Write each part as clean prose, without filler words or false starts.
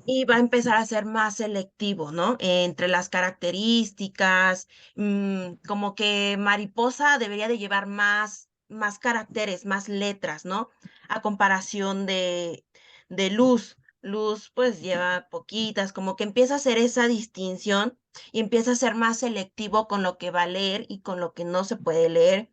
y va a empezar a ser más selectivo, ¿no? Entre las características, como que mariposa debería de llevar más caracteres, más letras, ¿no? A comparación de luz. Luz, pues lleva poquitas, como que empieza a hacer esa distinción y empieza a ser más selectivo con lo que va a leer y con lo que no se puede leer.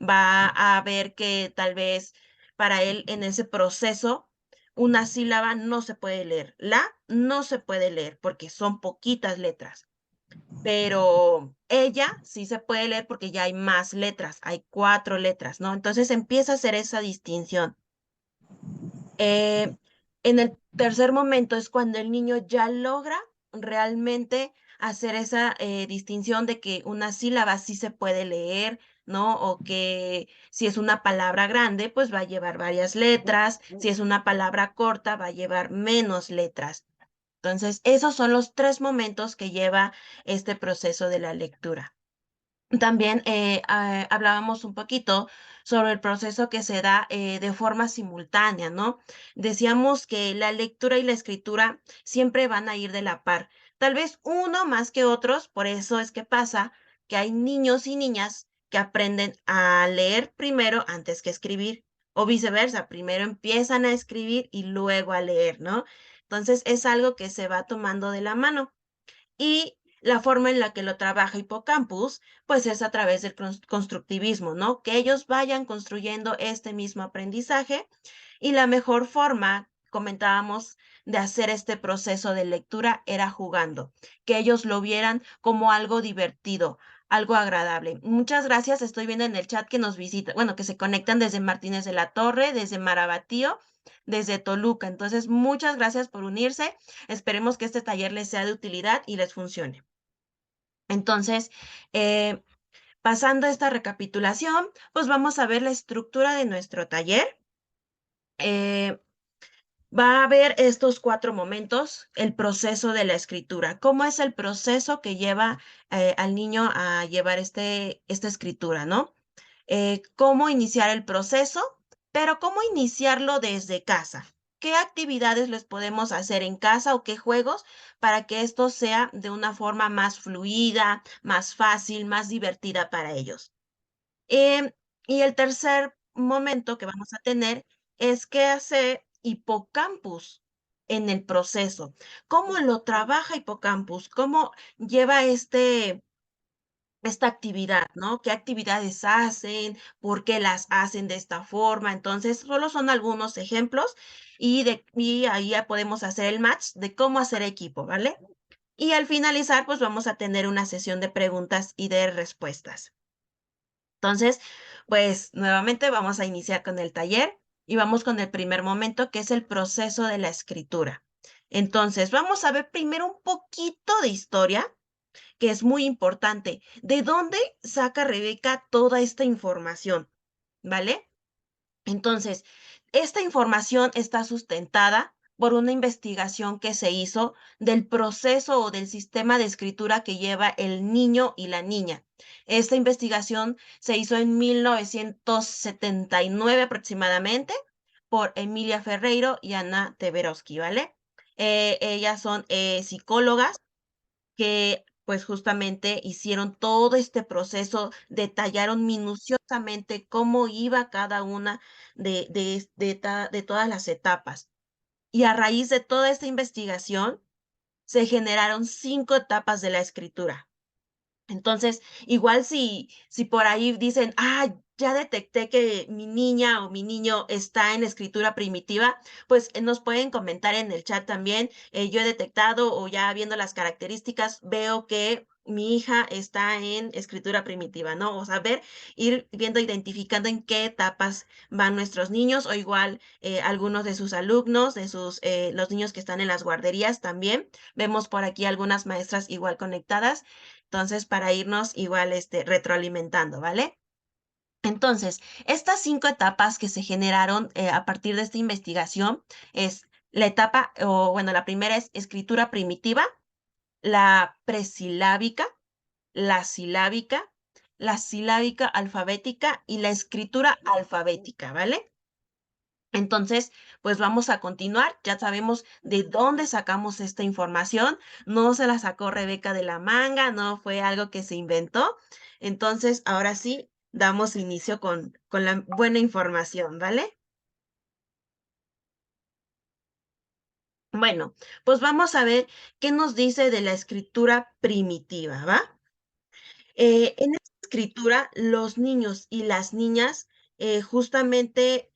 Va a ver que tal vez para él en ese proceso una sílaba no se puede leer. La no se puede leer porque son poquitas letras, pero ella sí se puede leer porque ya hay más letras, hay 4 letras, ¿no? Entonces empieza a hacer esa distinción. Eh, en el tercer momento es cuando el niño ya logra realmente hacer esa distinción de que una sílaba sí se puede leer, ¿no? O que si es una palabra grande, pues va a llevar varias letras, si es una palabra corta, va a llevar menos letras. Entonces, esos son los 3 momentos que lleva este proceso de la lectura. También hablábamos un poquito sobre el proceso que se da de forma simultánea, ¿no? Decíamos que la lectura y la escritura siempre van a ir de la par. Tal vez uno más que otros, por eso es que pasa que hay niños y niñas que aprenden a leer primero antes que escribir, o viceversa, primero empiezan a escribir y luego a leer, ¿no? Entonces es algo que se va tomando de la mano. Y la forma en la que lo trabaja Hippocampus, pues es a través del constructivismo, ¿no? Que ellos vayan construyendo este mismo aprendizaje y la mejor forma, comentábamos, de hacer este proceso de lectura era jugando, que ellos lo vieran como algo divertido, algo agradable. Muchas gracias, estoy viendo en el chat que nos visita, bueno, que se conectan desde Martínez de la Torre, desde Marabatío, desde Toluca. Entonces, muchas gracias por unirse. Esperemos que este taller les sea de utilidad y les funcione. Entonces, eh, pasando a esta recapitulación, pues vamos a ver la estructura de nuestro taller. Eh, Va a haber estos 4 momentos, el proceso de la escritura. ¿Cómo es el proceso que lleva al niño a llevar esta escritura, no? Cómo iniciar el proceso, pero cómo iniciarlo desde casa. ¿Qué actividades les podemos hacer en casa o qué juegos para que esto sea de una forma más fluida, más fácil, más divertida para ellos? Em, y el tercer momento que vamos a tener es qué hace Hippocampus en el proceso. ¿Cómo lo trabaja Hippocampus? ¿Cómo lleva esta actividad, ¿no? ¿Qué actividades hacen? ¿Por qué las hacen de esta forma? Entonces, solo son algunos ejemplos y ahí ya podemos hacer el match de cómo hacer equipo, ¿vale? Y al finalizar, pues vamos a tener una sesión de preguntas y de respuestas. Entonces, pues nuevamente vamos a iniciar con el taller y vamos con el primer momento, que es el proceso de la escritura. Entonces, vamos a ver primero un poquito de historia, que es muy importante. ¿De dónde saca Rebeca toda esta información? ¿Vale? Entonces, esta información está sustentada por una investigación que se hizo del proceso o del sistema de escritura que lleva el niño y la niña. Esta investigación se hizo en 1979 aproximadamente por Emilia Ferreiro y Ana Teberowski, ¿vale? Ellas son psicólogas que pues justamente hicieron todo este proceso, detallaron minuciosamente cómo iba cada una de todas las etapas. Y a raíz de toda esta investigación, se generaron 5 etapas de la escritura. Entonces, igual si por ahí dicen: "Ah, ya detecté que mi niña o mi niño está en escritura primitiva", pues, nos pueden comentar en el chat también, yo he detectado o ya viendo las características, veo que mi hija está en escritura primitiva, ¿no? O sea, ir viendo, identificando en qué etapas van nuestros niños, o igual, algunos de sus alumnos, los niños que están en las guarderías también. Vemos por aquí algunas maestras igual conectadas. Entonces, para irnos igual, retroalimentando, ¿vale? Entonces, estas 5 etapas que se generaron, a partir de esta investigación es la etapa, o bueno, la primera es escritura primitiva, la presilábica, la silábica alfabética y la escritura alfabética, ¿vale? Entonces, pues vamos a continuar. Ya sabemos de dónde sacamos esta información. No se la sacó Rebeca de la manga, no fue algo que se inventó. Entonces, ahora sí, damos inicio con la buena información, ¿vale? Bueno, pues vamos a ver qué nos dice de la escritura primitiva, ¿va? En esta escritura, los niños y las niñas justamente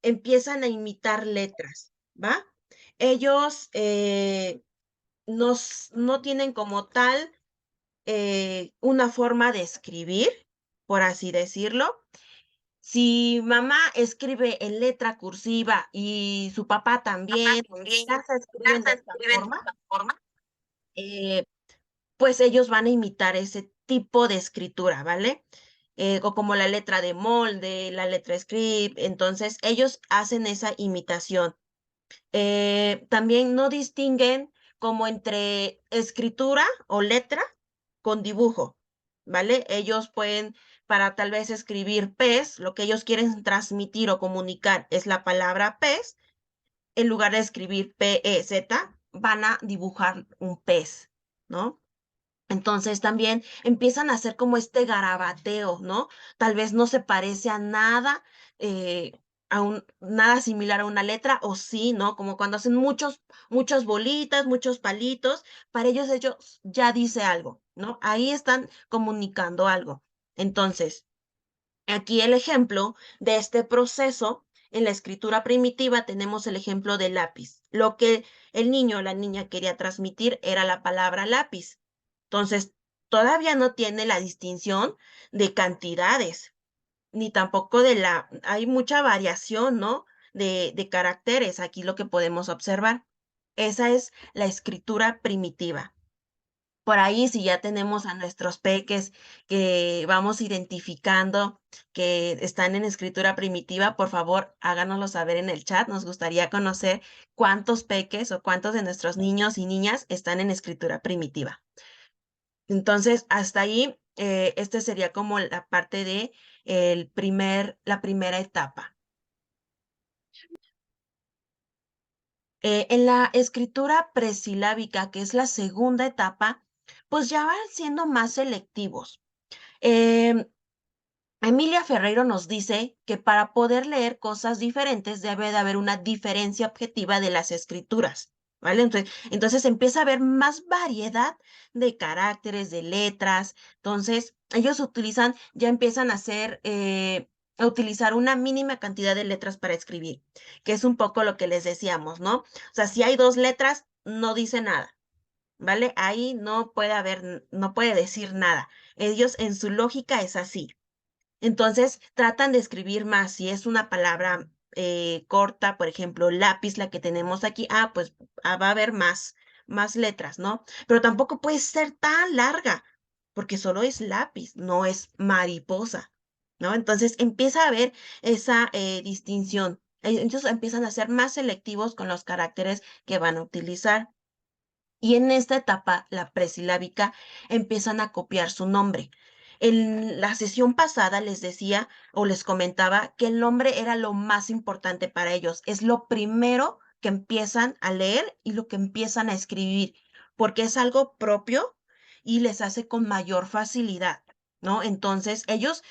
empiezan a imitar letras, ¿va? Ellos no tienen como tal una forma de escribir, por así decirlo. Si mamá escribe en letra cursiva y su papá también, También ya se escriben casa de esta escriben de forma, esta forma. eh, pues ellos van a imitar ese tipo de escritura, ¿vale? O como la letra de molde, la letra script, entonces ellos hacen esa imitación. También no distinguen como entre escritura o letra con dibujo, ¿vale? Ellos pueden, para tal vez escribir pez, lo que ellos quieren transmitir o comunicar es la palabra pez, en lugar de escribir P-E-Z, van a dibujar un pez, ¿no? Entonces también empiezan a hacer como este garabateo, ¿no? Tal vez no se parece a nada, nada similar a una letra, o sí, ¿no? Como cuando hacen muchas bolitas, muchos palitos, para ellos ya dice algo, ¿no? Ahí están comunicando algo. Entonces, aquí el ejemplo de este proceso, en la escritura primitiva tenemos el ejemplo del lápiz. Lo que el niño o la niña quería transmitir era la palabra lápiz. Entonces, todavía no tiene la distinción de cantidades, ni tampoco hay mucha variación, ¿no? De caracteres, aquí lo que podemos observar. Esa es la escritura primitiva. Por ahí, si ya tenemos a nuestros peques que vamos identificando que están en escritura primitiva, por favor, háganoslo saber en el chat. Nos gustaría conocer cuántos peques o cuántos de nuestros niños y niñas están en escritura primitiva. Entonces, hasta ahí, este sería como la parte de la primera etapa. En la escritura presilábica, que es la segunda etapa, pues ya van siendo más selectivos. Em, Emilia Ferreiro nos dice que para poder leer cosas diferentes debe de haber una diferencia objetiva de las escrituras, ¿vale? Entonces empieza a haber más variedad de caracteres, de letras. Entonces, ellos ya empiezan a utilizar una mínima cantidad de letras para escribir, que es un poco lo que les decíamos, ¿no? O sea, si hay dos letras, no dice nada, ¿vale? Ahí no puede decir nada. Ellos en su lógica es así. Entonces, tratan de escribir más. Si es una palabra corta, por ejemplo, lápiz, la que tenemos aquí, pues va a haber más letras, ¿no? Pero tampoco puede ser tan larga, porque solo es lápiz, no es mariposa, ¿no? Entonces, empieza a haber esa distinción. Ellos empiezan a ser más selectivos con los caracteres que van a utilizar. Y en esta etapa, la presilábica, empiezan a copiar su nombre. En la sesión pasada les decía o les comentaba que el nombre era lo más importante para ellos. Es lo primero que empiezan a leer y lo que empiezan a escribir, porque es algo propio y les hace con mayor facilidad, ¿no? Entonces, ellos,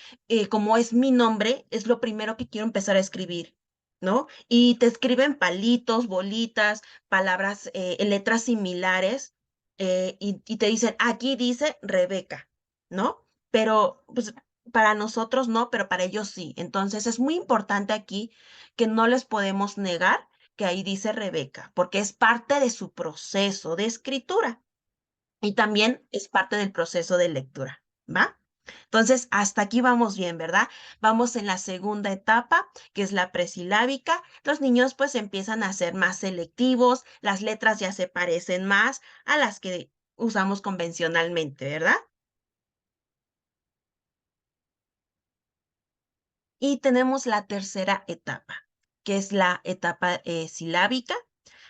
como es mi nombre, es lo primero que quiero empezar a escribir, ¿no? Y te escriben palitos, bolitas, palabras, en letras similares, y te dicen, aquí dice Rebeca, ¿no? Pero pues para nosotros no, pero para ellos sí. Entonces es muy importante aquí que no les podemos negar que ahí dice Rebeca, porque es parte de su proceso de escritura y también es parte del proceso de lectura, ¿va? Entonces, hasta aquí vamos bien, ¿verdad? Vamos en la segunda etapa, que es la presilábica. Los niños pues empiezan a ser más selectivos, las letras ya se parecen más a las que usamos convencionalmente, ¿verdad? Y tenemos la tercera etapa, que es la etapa silábica.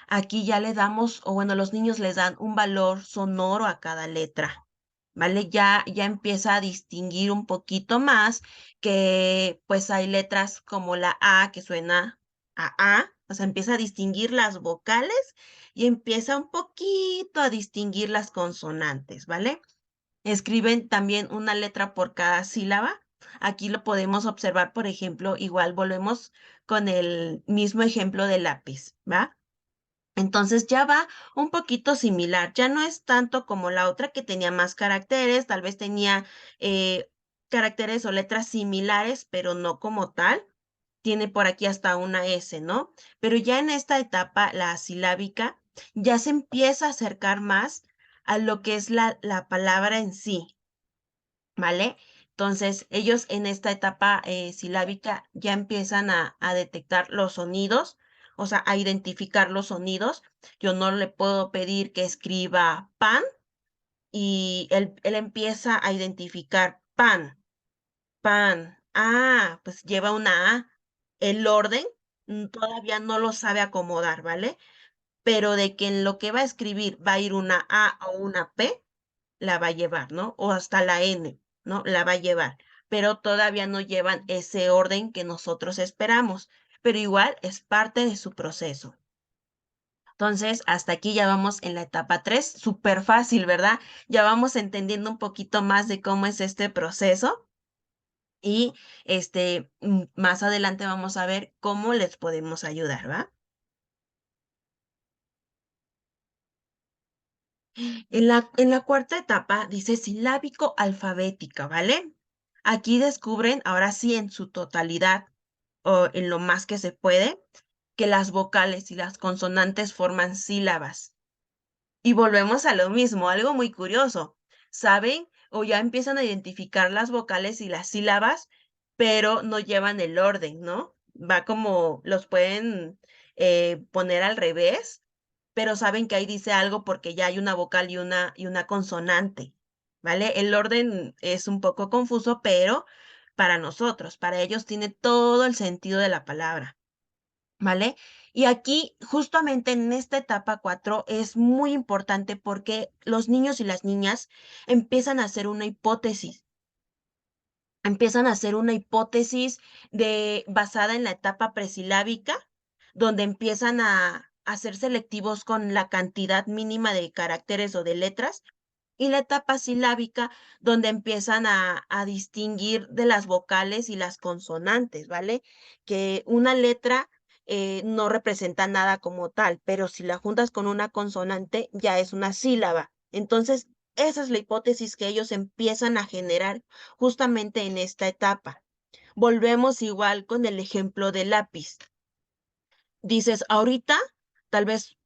Aquí ya le damos, o bueno, los niños les dan un valor sonoro a cada letra, ¿vale? Ya empieza a distinguir un poquito más que pues hay letras como la A que suena o sea, empieza a distinguir las vocales y empieza un poquito a distinguir las consonantes, ¿vale? Escriben también una letra por cada sílaba. Aquí lo podemos observar, por ejemplo, igual volvemos con el mismo ejemplo de lápiz, ¿va? Entonces ya va un poquito similar, ya no es tanto como la otra que tenía más caracteres, tal vez tenía caracteres o letras similares, pero no como tal. Tiene por aquí hasta una S, ¿no? Pero ya en esta etapa, la silábica, ya se empieza a acercar más a lo que es la palabra en sí, ¿vale? Entonces, ellos en esta etapa silábica ya empiezan a detectar los sonidos, o sea, a identificar los sonidos. Yo no le puedo pedir que escriba pan y él empieza a identificar pan, pan. Ah, pues lleva una A. El orden todavía no lo sabe acomodar, ¿vale? Pero de que en lo que va a escribir va a ir una A o una P, la va a llevar, ¿no? O hasta la N, ¿no? La va a llevar, pero todavía no llevan ese orden que nosotros esperamos, pero igual es parte de su proceso. Entonces, hasta aquí ya vamos en la etapa 3, súper fácil, ¿verdad? Ya vamos entendiendo un poquito más de cómo es este proceso y más adelante vamos a ver cómo les podemos ayudar, ¿va? En la cuarta etapa dice silábico alfabética, ¿vale? Aquí descubren, ahora sí, en su totalidad o en lo más que se puede, que las vocales y las consonantes forman sílabas. Y volvemos a lo mismo, algo muy curioso. ¿Saben? O ya empiezan a identificar las vocales y las sílabas, pero no llevan el orden, ¿no? Va como, los pueden poner al revés, pero saben que ahí dice algo porque ya hay una vocal y una consonante, ¿vale? El orden es un poco confuso, pero para nosotros, para ellos tiene todo el sentido de la palabra. ¿Vale? Y aquí, justamente en esta etapa 4 es muy importante porque los niños y las niñas empiezan a hacer una hipótesis, basada en la etapa presilábica, donde empiezan a ser selectivos con la cantidad mínima de caracteres o de letras, y la etapa silábica, donde empiezan a distinguir de las vocales y las consonantes, ¿vale? Que una letra no representa nada como tal, pero si la juntas con una consonante, ya es una sílaba. Entonces, esa es la hipótesis que ellos empiezan a generar justamente en esta etapa. Volvemos igual con el ejemplo del lápiz. Dices, ahorita tal vez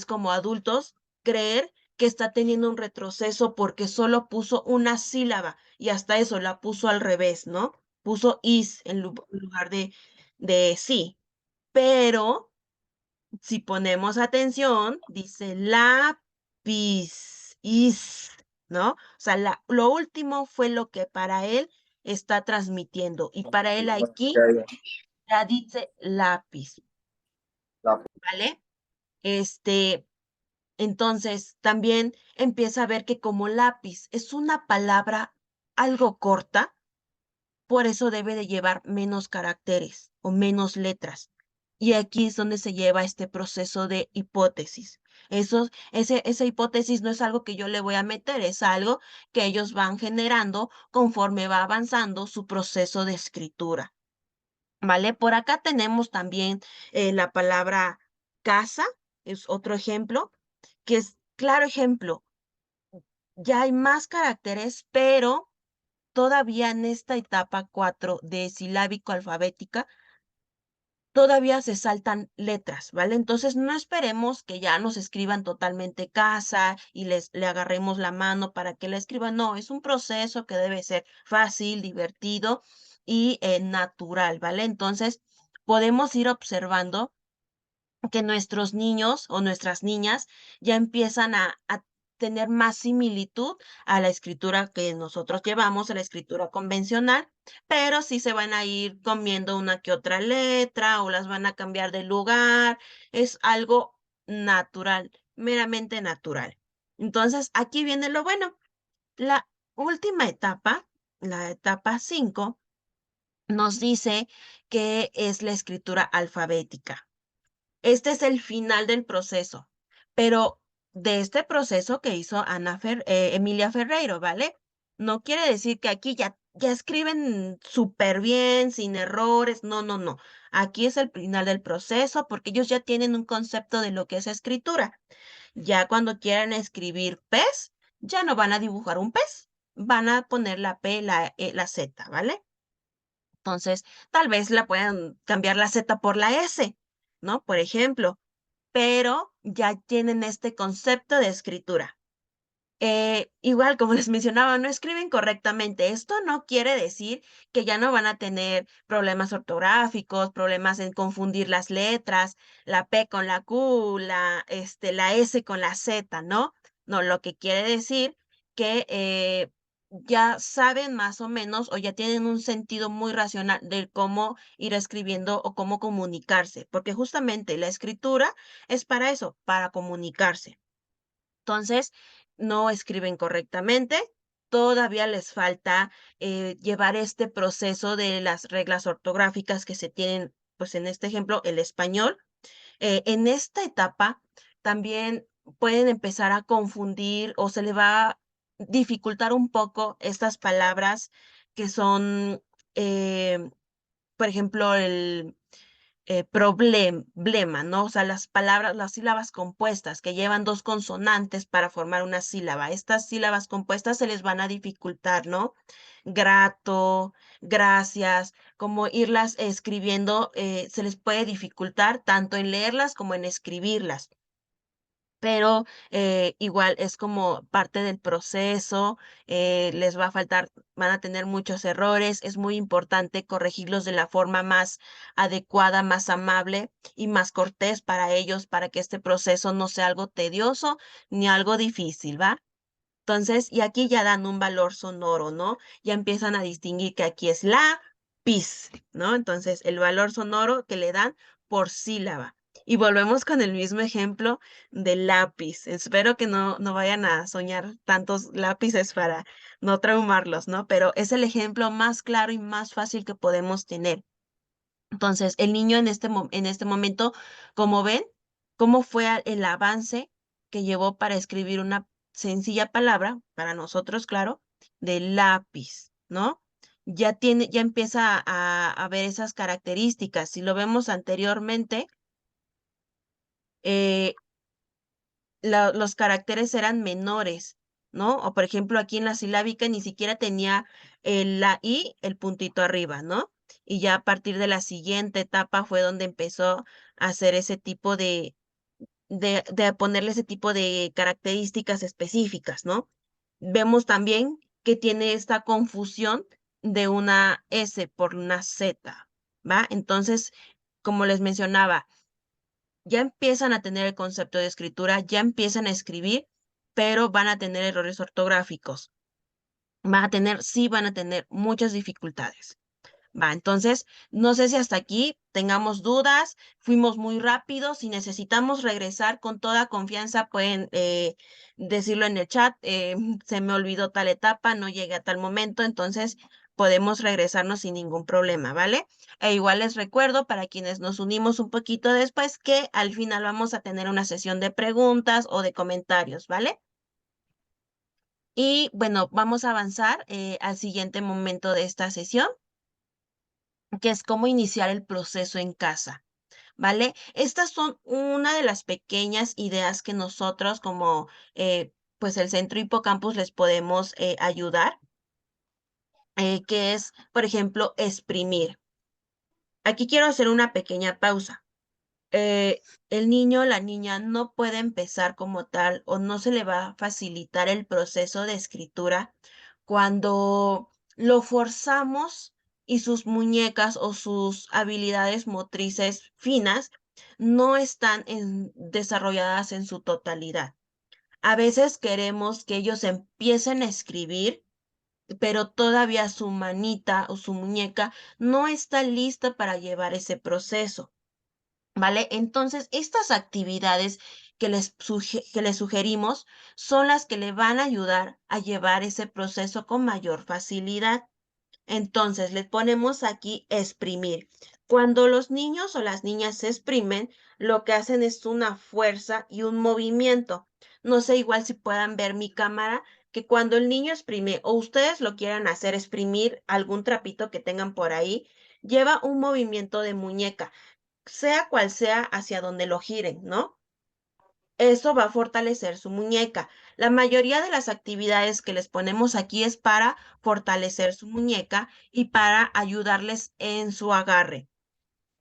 como adultos, creer que está teniendo un retroceso porque solo puso una sílaba y hasta eso la puso al revés, ¿no? Puso is en lugar de sí. Pero si ponemos atención, dice lápiz, is, ¿no? O sea, lo último fue lo que para él está transmitiendo y para él aquí ya dice lápiz, ¿vale? Este, entonces también empieza a ver que como lápiz es una palabra algo corta, por eso debe de llevar menos caracteres o menos letras. Y aquí es donde se lleva este proceso de hipótesis. Esa hipótesis no es algo que yo le voy a meter, es algo que ellos van generando conforme va avanzando su proceso de escritura. ¿Vale? Por acá tenemos también la palabra casa, es otro ejemplo, que es claro ejemplo. Ya hay más caracteres, pero todavía en esta etapa 4 de silábico alfabética, todavía se saltan letras, ¿vale? Entonces no esperemos que ya nos escriban totalmente casa y le agarremos la mano para que la escriban. No, es un proceso que debe ser fácil, divertido y natural, ¿vale? Entonces podemos ir observando que nuestros niños o nuestras niñas ya empiezan a tener más similitud a la escritura que nosotros llevamos, a la escritura convencional, pero sí se van a ir comiendo una que otra letra o las van a cambiar de lugar. Es algo natural, meramente natural. Entonces, aquí viene lo bueno. La última etapa, la etapa 5, nos dice que es la escritura alfabética. Este es el final del proceso, pero de este proceso que hizo Emilia Ferreiro, ¿vale? No quiere decir que aquí ya escriben súper bien, sin errores, no, no, no. Aquí es el final del proceso porque ellos ya tienen un concepto de lo que es escritura. Ya cuando quieran escribir pez, ya no van a dibujar un pez, van a poner la P, la E, la Z, ¿vale? Entonces, tal vez la puedan cambiar la Z por la S, ¿no? Por ejemplo, pero ya tienen este concepto de escritura. Igual, como les mencionaba, no escriben correctamente. Esto no quiere decir que ya no van a tener problemas ortográficos, problemas en confundir las letras, la P con la Q, la S con la Z, ¿no? No, lo que quiere decir que ya saben más o menos o ya tienen un sentido muy racional de cómo ir escribiendo o cómo comunicarse, porque justamente la escritura es para eso, para comunicarse. Entonces, no escriben correctamente, todavía les falta llevar este proceso de las reglas ortográficas que se tienen, pues en este ejemplo, el español. En esta etapa también pueden empezar a confundir o se le va a dificultar un poco estas palabras que son, eh, por ejemplo, problema, ¿no? O sea, las palabras, las sílabas compuestas que llevan dos consonantes para formar una sílaba. Estas sílabas compuestas se les van a dificultar, ¿no? Grato, gracias, como irlas escribiendo, se les puede dificultar tanto en leerlas como en escribirlas, pero igual es como parte del proceso, les va a faltar, van a tener muchos errores, es muy importante corregirlos de la forma más adecuada, más amable y más cortés para ellos, para que este proceso no sea algo tedioso ni algo difícil, ¿va? Entonces, y aquí ya dan un valor sonoro, ¿no? Ya empiezan a distinguir que aquí es la, pis, ¿no? Entonces, el valor sonoro que le dan por sílaba. Y volvemos con el mismo ejemplo del lápiz. Espero que no vayan a soñar tantos lápices para no traumarlos, ¿no? Pero es el ejemplo más claro y más fácil que podemos tener. Entonces, el niño en este momento, como ven, cómo fue el avance que llevó para escribir una sencilla palabra, para nosotros, claro, de lápiz, ¿no? Ya empieza a ver esas características. Si lo vemos anteriormente, eh, los caracteres eran menores, ¿no? O por ejemplo, aquí en la silábica ni siquiera tenía la I, el puntito arriba, ¿no? Y ya a partir de la siguiente etapa fue donde empezó a hacer ese tipo de ponerle ese tipo de características específicas, ¿no? Vemos también que tiene esta confusión de una S por una Z, ¿va? Entonces, como les mencionaba, ya empiezan a tener el concepto de escritura, ya empiezan a escribir, pero van a tener errores ortográficos. Sí van a tener muchas dificultades. Va, entonces, no sé si hasta aquí tengamos dudas, fuimos muy rápidos, si necesitamos regresar con toda confianza, pueden decirlo en el chat, se me olvidó tal etapa, no llegué a tal momento, entonces podemos regresarnos sin ningún problema, ¿vale? E igual les recuerdo para quienes nos unimos un poquito después que al final vamos a tener una sesión de preguntas o de comentarios, ¿vale? Y bueno, vamos a avanzar al siguiente momento de esta sesión, que es cómo iniciar el proceso en casa, ¿vale? Estas son una de las pequeñas ideas que nosotros como pues el Centro Hipocampus les podemos ayudar, que es, por ejemplo, exprimir. Aquí quiero hacer una pequeña pausa. eh, el niño o la niña no puede empezar como tal o no se le va a facilitar el proceso de escritura cuando lo forzamos y sus muñecas o sus habilidades motrices finas no están desarrolladas en su totalidad. A veces queremos que ellos empiecen a escribir, pero todavía su manita o su muñeca no está lista para llevar ese proceso. ¿Vale? Entonces, estas actividades que les sugerimos son las que le van a ayudar a llevar ese proceso con mayor facilidad. Entonces, le ponemos aquí exprimir. Cuando los niños o las niñas se exprimen, lo que hacen es una fuerza y un movimiento. No sé igual si puedan ver mi cámara, que cuando el niño exprime o ustedes lo quieran hacer exprimir algún trapito que tengan por ahí, lleva un movimiento de muñeca, sea cual sea hacia donde lo giren, ¿no? Eso va a fortalecer su muñeca. La mayoría de las actividades que les ponemos aquí es para fortalecer su muñeca y para ayudarles en su agarre,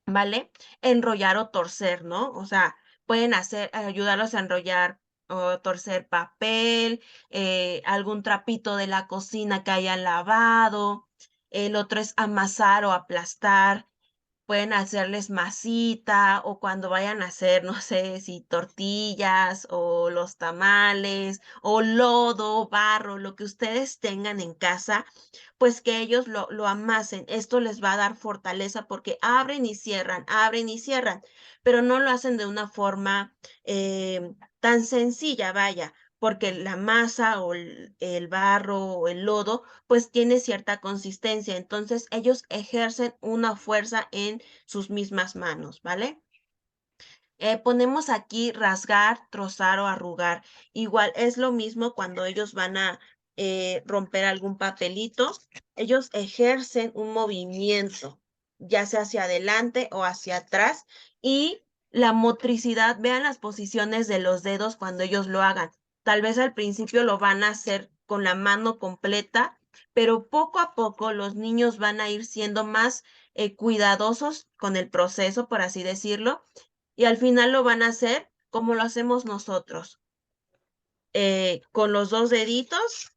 ¿vale? Enrollar o torcer, ¿no? O sea, pueden hacer, ayudarlos a enrollar o torcer papel, algún trapito de la cocina que hayan lavado. El otro es amasar o aplastar. Pueden hacerles masita o cuando vayan a hacer, no sé, si tortillas o los tamales o lodo, barro, lo que ustedes tengan en casa, pues que ellos lo amasen. Esto les va a dar fortaleza porque abren y cierran, pero no lo hacen de una forma tan sencilla, vaya, porque la masa o el barro o el lodo pues tiene cierta consistencia. Entonces ellos ejercen una fuerza en sus mismas manos, ¿vale? Ponemos aquí rasgar, trozar o arrugar. Igual es lo mismo cuando ellos van a romper algún papelito. Ellos ejercen un movimiento, ya sea hacia adelante o hacia atrás. Y la motricidad, vean las posiciones de los dedos cuando ellos lo hagan. Tal vez al principio lo van a hacer con la mano completa, pero poco a poco los niños van a ir siendo más cuidadosos con el proceso, por así decirlo, y al final lo van a hacer como lo hacemos nosotros, con los dos deditos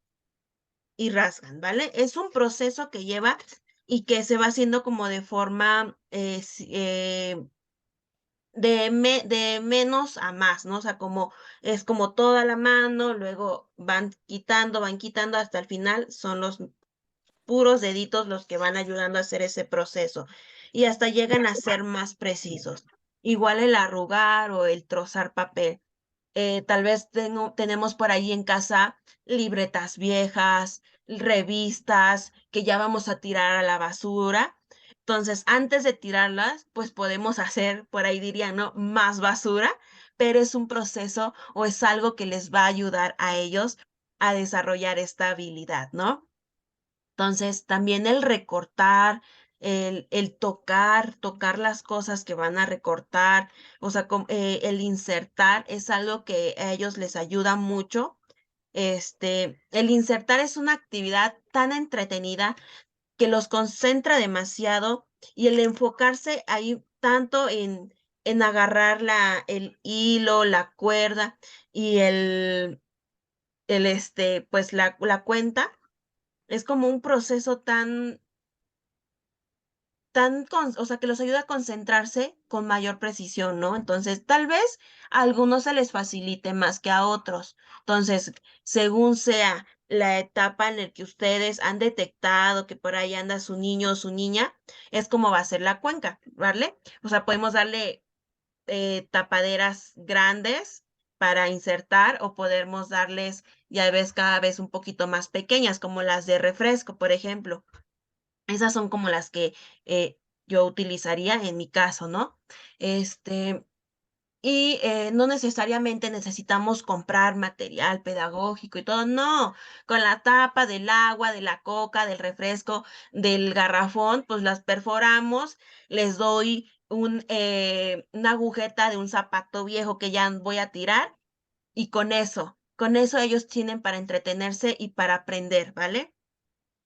y rasgan, ¿vale? Es un proceso que lleva y que se va haciendo como de forma de menos a más, ¿no? O sea, como es como toda la mano, luego van quitando hasta el final, son los puros deditos los que van ayudando a hacer ese proceso y hasta llegan a ser más precisos. Igual el arrugar o el trozar papel. Tal vez tenemos por ahí en casa libretas viejas, revistas que ya vamos a tirar a la basura. Entonces, antes de tirarlas, pues podemos hacer, por ahí dirían, ¿no? Más basura, pero es un proceso o es algo que les va a ayudar a ellos a desarrollar esta habilidad, ¿no? Entonces, también el recortar, el tocar las cosas que van a recortar, o sea, el insertar es algo que a ellos les ayuda mucho. El insertar es una actividad tan entretenida que los concentra demasiado y el enfocarse ahí tanto en agarrar el hilo, la cuerda y pues la cuenta, es como un proceso o sea, que los ayuda a concentrarse con mayor precisión, ¿no? Entonces, tal vez a algunos se les facilite más que a otros. Entonces, según sea la etapa en la que ustedes han detectado que por ahí anda su niño o su niña, es como va a ser la cuenca, ¿vale? O sea, podemos darle tapaderas grandes para insertar o podemos darles, ya ves, cada vez un poquito más pequeñas, como las de refresco, por ejemplo. Esas son como las que yo utilizaría en mi caso, ¿no? Este, no necesariamente necesitamos comprar material pedagógico y todo, no, con la tapa del agua, de la coca, del refresco, del garrafón, pues las perforamos, les doy una agujeta de un zapato viejo que ya voy a tirar y con eso ellos tienen para entretenerse y para aprender, ¿vale?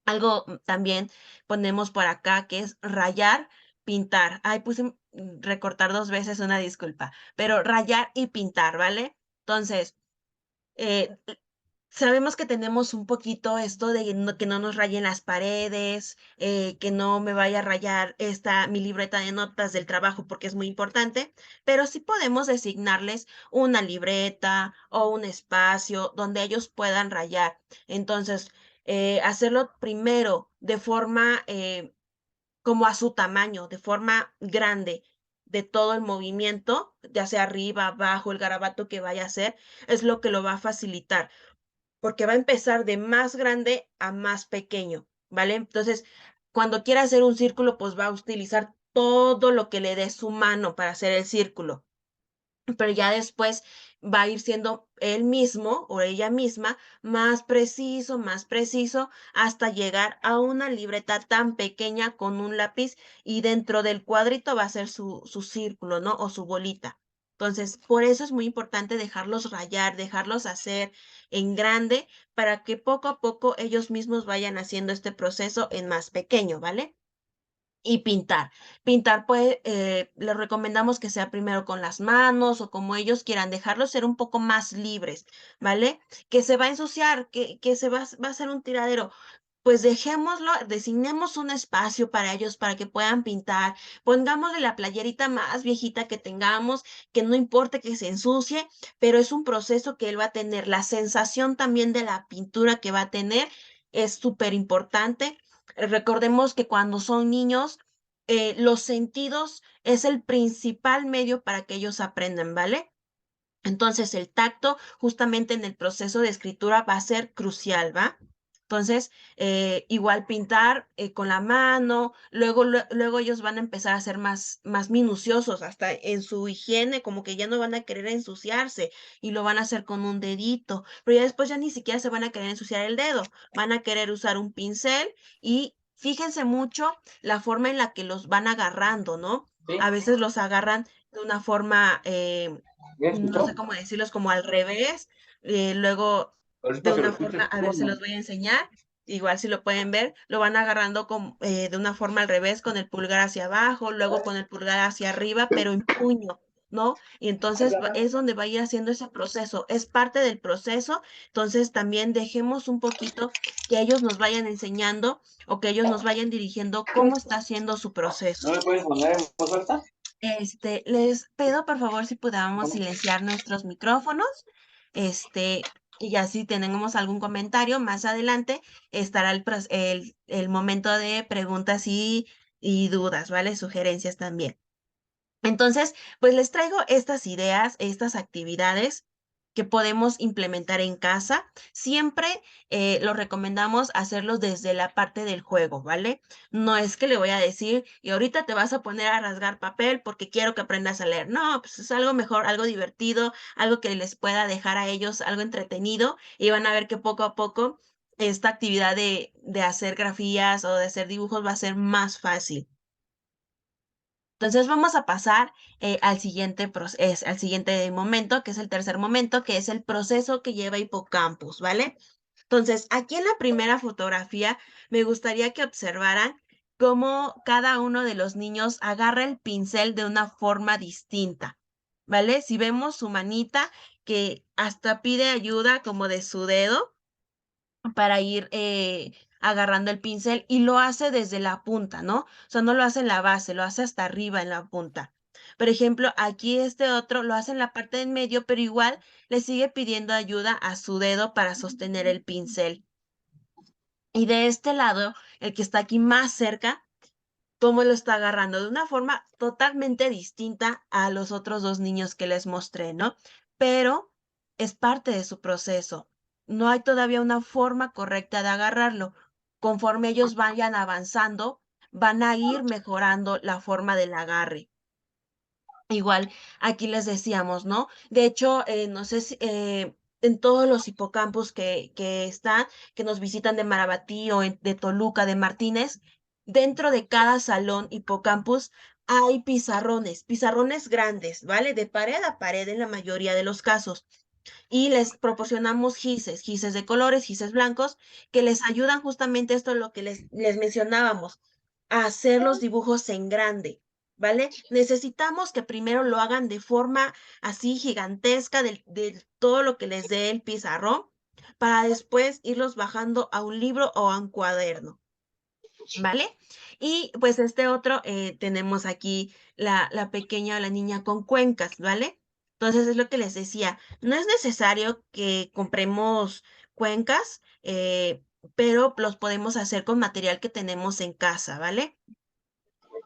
Algo también ponemos por acá que es rayar, pintar. Ay, puse recortar 2 veces, una disculpa, pero rayar y pintar, ¿vale? Entonces, eh, sabemos que tenemos un poquito esto de que no nos rayen las paredes, que no me vaya a rayar mi libreta de notas del trabajo porque es muy importante, pero sí podemos designarles una libreta o un espacio donde ellos puedan rayar. Entonces, hacerlo primero de forma como a su tamaño, de forma grande de todo el movimiento, ya sea arriba, abajo, el garabato que vaya a hacer, es lo que lo va a facilitar porque va a empezar de más grande a más pequeño. ¿vale? Entonces, cuando quiera hacer un círculo, pues va a utilizar todo lo que le dé su mano para hacer el círculo, pero ya después va a ir siendo él mismo o ella misma más preciso, hasta llegar a una libreta tan pequeña con un lápiz y dentro del cuadrito va a ser su círculo, ¿no? O su bolita. Entonces, por eso es muy importante dejarlos rayar, dejarlos hacer en grande para que poco a poco ellos mismos vayan haciendo este proceso en más pequeño, ¿vale? Y pintar. Pintar, pues, les recomendamos que sea primero con las manos o como ellos quieran, dejarlos ser un poco más libres, ¿vale? Que se va a ensuciar, que va a ser un tiradero. Pues dejémoslo, designemos un espacio para ellos para que puedan pintar, pongámosle la playerita más viejita que tengamos, que no importe que se ensucie, pero es un proceso que él va a tener. La sensación también de la pintura que va a tener es súper importante. Recordemos que cuando son niños, los sentidos es el principal medio para que ellos aprendan, ¿vale? Entonces, el tacto justamente en el proceso de escritura va a ser crucial, ¿va? Entonces, igual pintar con la mano, luego ellos van a empezar a ser más minuciosos, hasta en su higiene, como que ya no van a querer ensuciarse y lo van a hacer con un dedito, pero ya después ya ni siquiera se van a querer ensuciar el dedo, van a querer usar un pincel y fíjense mucho la forma en la que los van agarrando, ¿no? ¿Sí? A veces los agarran de una forma ¿Me no sé escuchó? cómo decirlos, como al revés, luego Ahorita de se lo una escuchas forma, a ver, tú, se ¿no? los voy a enseñar, igual si lo pueden ver, lo van agarrando de una forma al revés, con el pulgar hacia abajo, luego con el pulgar hacia arriba, pero en puño, ¿no? Y entonces es donde va a ir haciendo ese proceso, es parte del proceso, entonces también dejemos un poquito que ellos nos vayan enseñando o que ellos nos vayan dirigiendo cómo está haciendo su ¿No proceso. me puedes poner en voz alta? Les pido por favor si podamos silenciar nuestros micrófonos, y ya si tenemos algún comentario más adelante, estará el momento de preguntas y dudas, ¿vale? Sugerencias también. Entonces, pues les traigo estas ideas, estas actividades que podemos implementar en casa. Siempre lo recomendamos hacerlos desde la parte del juego, ¿vale? No es que le voy a decir, y ahorita te vas a poner a rasgar papel porque quiero que aprendas a leer. No, pues es algo mejor, algo divertido, algo que les pueda dejar a ellos algo entretenido y van a ver que poco a poco esta actividad de hacer grafías o de hacer dibujos va a ser más fácil. Entonces vamos a pasar al siguiente momento, que es el tercer momento, que es el proceso que lleva Hippocampus, ¿vale? Entonces, aquí en la primera fotografía me gustaría que observaran cómo cada uno de los niños agarra el pincel de una forma distinta, ¿vale? Si vemos su manita que hasta pide ayuda como de su dedo, para ir agarrando el pincel y lo hace desde la punta, ¿no? O sea, no lo hace en la base, lo hace hasta arriba en la punta. Por ejemplo, aquí este otro lo hace en la parte de en medio, pero igual le sigue pidiendo ayuda a su dedo para sostener el pincel. Y de este lado, el que está aquí más cerca, cómo lo está agarrando de una forma totalmente distinta a los otros dos niños que les mostré, ¿no? Pero es parte de su proceso. No hay todavía una forma correcta de agarrarlo. Conforme ellos vayan avanzando, van a ir mejorando la forma del agarre. Igual, aquí les decíamos, ¿no? De hecho, no sé si en todos los hipocampus que están, que nos visitan de Marabatí o de Toluca, de Martínez, dentro de cada salón hipocampus hay pizarrones grandes, ¿vale? De pared a pared en la mayoría de los casos. Y les proporcionamos gises de colores, gises blancos, que les ayudan justamente esto, lo que les mencionábamos, a hacer los dibujos en grande, ¿vale? Necesitamos que primero lo hagan de forma así gigantesca de todo lo que les dé el pizarrón, para después irlos bajando a un libro o a un cuaderno. ¿Vale? Y pues este otro, tenemos aquí la pequeña o la niña con cuencas, ¿vale? Entonces es lo que les decía, no es necesario que compremos cuencas, pero los podemos hacer con material que tenemos en casa, ¿vale?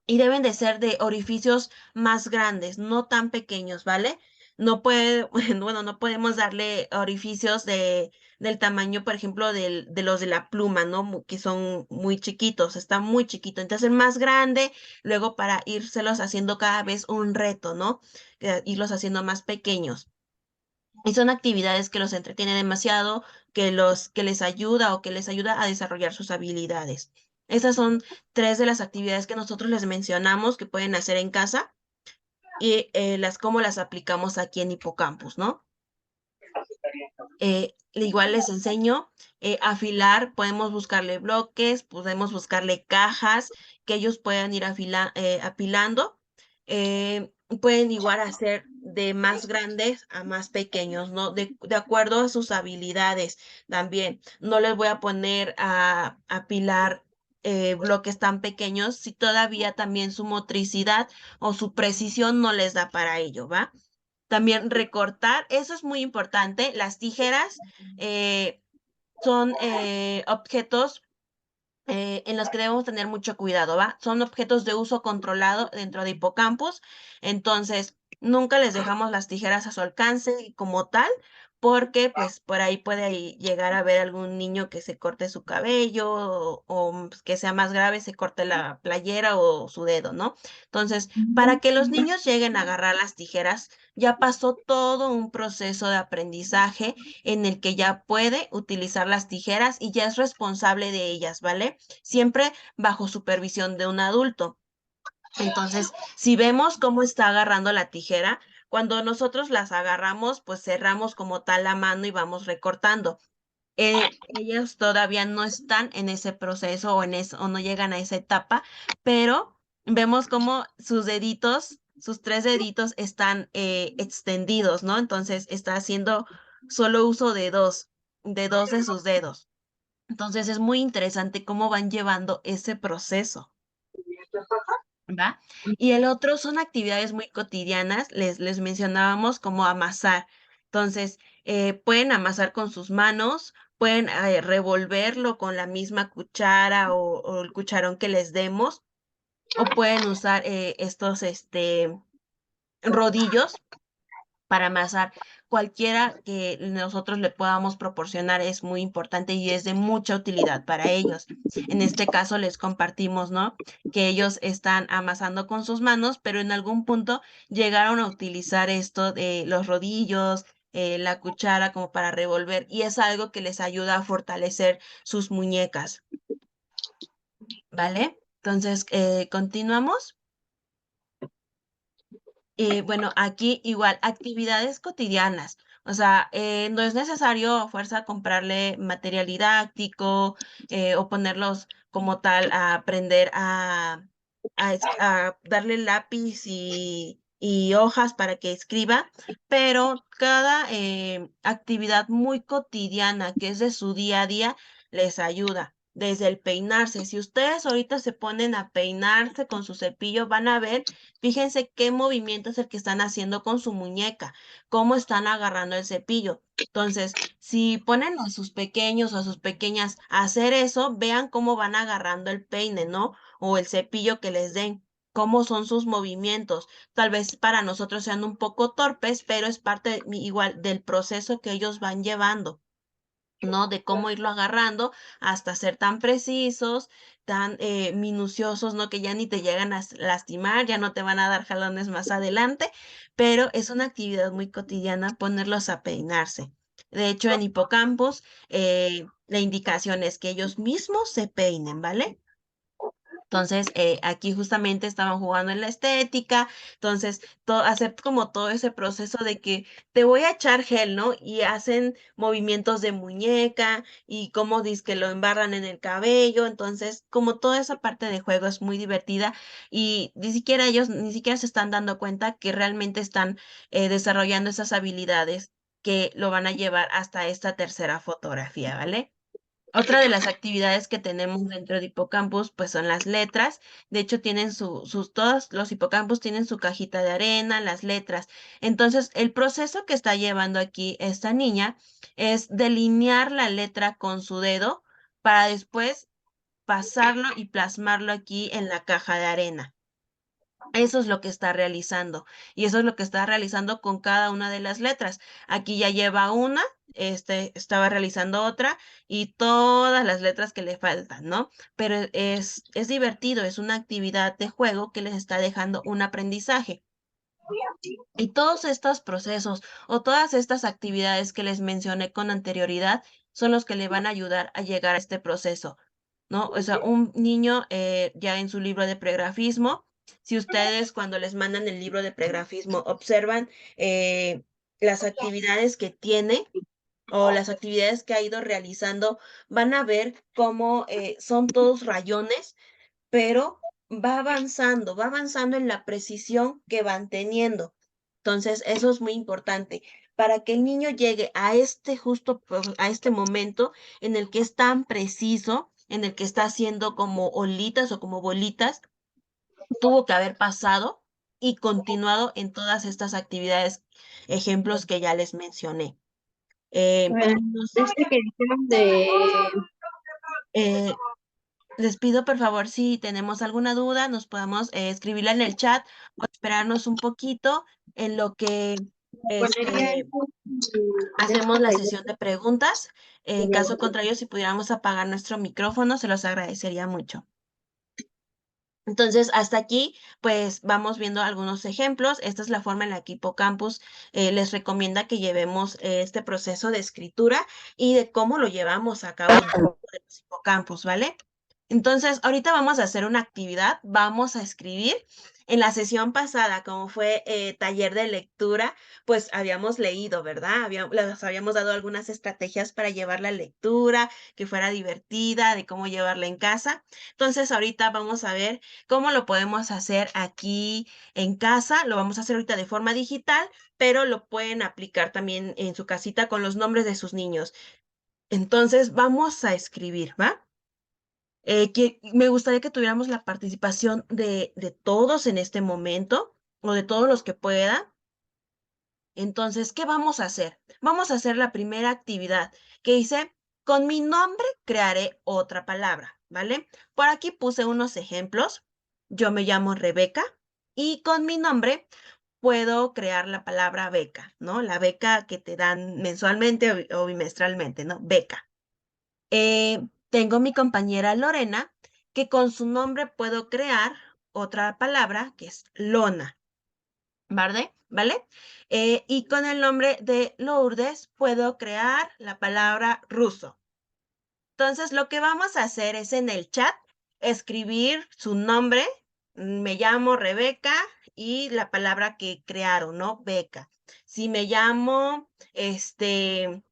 Y deben de ser de orificios más grandes, no tan pequeños, ¿vale? no puede, bueno, no podemos darle orificios del tamaño, por ejemplo, de los de la pluma, ¿no? Que son muy chiquitos, está muy chiquito. Entonces, más grande, luego para írselos haciendo cada vez un reto, ¿no? Irlos haciendo más pequeños. Y son actividades que los entretiene demasiado, que les ayuda o que les ayuda a desarrollar sus habilidades. Esas son tres de las actividades que nosotros les mencionamos que pueden hacer en casa y cómo las aplicamos aquí en Hipocampus, ¿no? Igual les enseño afilar, podemos buscarle bloques, podemos buscarle cajas que ellos puedan ir apilando. Eh, Pueden igual hacer de más grandes a más pequeños, ¿no? De acuerdo a sus habilidades también. No les voy a poner a apilar bloques tan pequeños si todavía también su motricidad o su precisión no les da para ello, ¿va? También recortar, eso es muy importante. Las tijeras eh, son objetos en los que debemos tener mucho cuidado, ¿va? Son objetos de uso controlado dentro de Hipocampus, entonces nunca les dejamos las tijeras a su alcance como tal, porque pues por ahí puede llegar a ver algún niño que se corte su cabello o, pues, que sea más grave, se corte la playera o su dedo, ¿no? Entonces, para que los niños lleguen a agarrar las tijeras, ya pasó todo un proceso de aprendizaje en el que ya puede utilizar las tijeras y ya es responsable de ellas, ¿vale? Siempre bajo supervisión de un adulto. Entonces, si vemos cómo está agarrando la tijera, cuando nosotros las agarramos, pues cerramos como tal la mano y vamos recortando. Ellos todavía no están en ese proceso o no llegan a esa etapa, pero vemos como sus deditos, sus tres deditos están extendidos, ¿no? Entonces está haciendo solo uso de dos de sus dedos. Entonces es muy interesante cómo van llevando ese proceso. ¿Va? Y el otro son actividades muy cotidianas, les mencionábamos como amasar. Entonces, pueden amasar con sus manos, pueden revolverlo con la misma cuchara o el cucharón que les demos, o pueden usar estos rodillos para amasar. Cualquiera que nosotros le podamos proporcionar es muy importante y es de mucha utilidad para ellos. En este caso les compartimos, ¿no? Que ellos están amasando con sus manos, pero en algún punto llegaron a utilizar esto de los rodillos, la cuchara como para revolver y es algo que les ayuda a fortalecer sus muñecas, ¿vale? Entonces, continuamos. Bueno, aquí igual, actividades cotidianas. O sea, no es necesario a fuerza comprarle material didáctico o ponerlos como tal a aprender a darle lápiz y hojas para que escriba, pero cada actividad muy cotidiana que es de su día a día les ayuda. Desde el peinarse, si ustedes ahorita se ponen a peinarse con su cepillo, van a ver. Fíjense qué movimiento es el que están haciendo con su muñeca, cómo están agarrando el cepillo. Entonces, si ponen a sus pequeños o a sus pequeñas a hacer eso, vean cómo van agarrando el peine, ¿no? O el cepillo que les den, cómo son sus movimientos. Tal vez para nosotros sean un poco torpes, pero es parte igual del proceso que ellos van llevando. ¿No? De cómo irlo agarrando hasta ser tan precisos, tan minuciosos, ¿no? Que ya ni te llegan a lastimar, ya no te van a dar jalones más adelante, pero es una actividad muy cotidiana ponerlos a peinarse. De hecho, en Hipocampus, la indicación es que ellos mismos se peinen, ¿vale? Entonces, aquí justamente estaban jugando en la estética, entonces, hacer como todo ese proceso de que te voy a echar gel, ¿no? Y hacen movimientos de muñeca y cómo que lo embarran en el cabello, entonces, como toda esa parte de juego es muy divertida y ni siquiera ellos, ni siquiera se están dando cuenta que realmente están desarrollando esas habilidades que lo van a llevar hasta esta tercera fotografía, ¿vale? Otra de las actividades que tenemos dentro de Hipocampus, pues son las letras. De hecho, tienen todos los hipocampus tienen su cajita de arena, las letras. Entonces, el proceso que está llevando aquí esta niña es delinear la letra con su dedo para después pasarlo y plasmarlo aquí en la caja de arena. Eso es lo que está realizando, y eso es lo que está realizando con cada una de las letras. Aquí ya lleva una, estaba realizando otra y todas las letras que le faltan, ¿no? Pero es divertido, es una actividad de juego que les está dejando un aprendizaje. Y todos estos procesos o todas estas actividades que les mencioné con anterioridad son los que le van a ayudar a llegar a este proceso, ¿no? O sea, un niño ya en su libro de pregrafismo, si ustedes cuando les mandan el libro de pregrafismo observan las actividades que tiene o las actividades que ha ido realizando, van a ver cómo son todos rayones, pero va avanzando en la precisión que van teniendo. Entonces, eso es muy importante para que el niño llegue a este a este momento en el que es tan preciso, en el que está haciendo como olitas o como bolitas, tuvo que haber pasado y continuado en todas estas actividades, ejemplos que ya les mencioné. Entonces, Que dijeron de eh, les pido por favor, si tenemos alguna duda, nos podamos escribirla en el chat o esperarnos un poquito en lo que ponería este, eso en hacemos esta la taller. sesión de preguntas. En caso contrario, si pudiéramos apagar nuestro micrófono, se los agradecería mucho. Entonces, hasta aquí, pues vamos viendo algunos ejemplos. Esta es la forma en la que Hipocampus les recomienda que llevemos este proceso de escritura y de cómo lo llevamos a cabo en cada uno de los hipocampus, ¿vale? Entonces, ahorita vamos a hacer una actividad, vamos a escribir. En la sesión pasada, como fue taller de lectura, pues habíamos leído, ¿verdad? Les habíamos dado algunas estrategias para llevar la lectura, que fuera divertida, de cómo llevarla en casa. Entonces, ahorita vamos a ver cómo lo podemos hacer aquí en casa. Lo vamos a hacer ahorita de forma digital, pero lo pueden aplicar también en su casita con los nombres de sus niños. Entonces, vamos a escribir, ¿va? Me gustaría que tuviéramos la participación de todos en este momento o de todos los que puedan. Entonces, ¿qué vamos a hacer? Vamos a hacer la primera actividad que dice, con mi nombre crearé otra palabra, ¿vale? Por aquí puse unos ejemplos. Yo me llamo Rebeca y con mi nombre puedo crear la palabra beca, ¿no? La beca que te dan mensualmente o bimestralmente, ¿no? Beca. Tengo mi compañera Lorena, que con su nombre puedo crear otra palabra que es lona, ¿vale? ¿Vale? Y con el nombre de Lourdes puedo crear la palabra ruso. Entonces, lo que vamos a hacer es en el chat escribir su nombre, me llamo Rebeca y la palabra que crearon, ¿no? Beca. Si me llamo,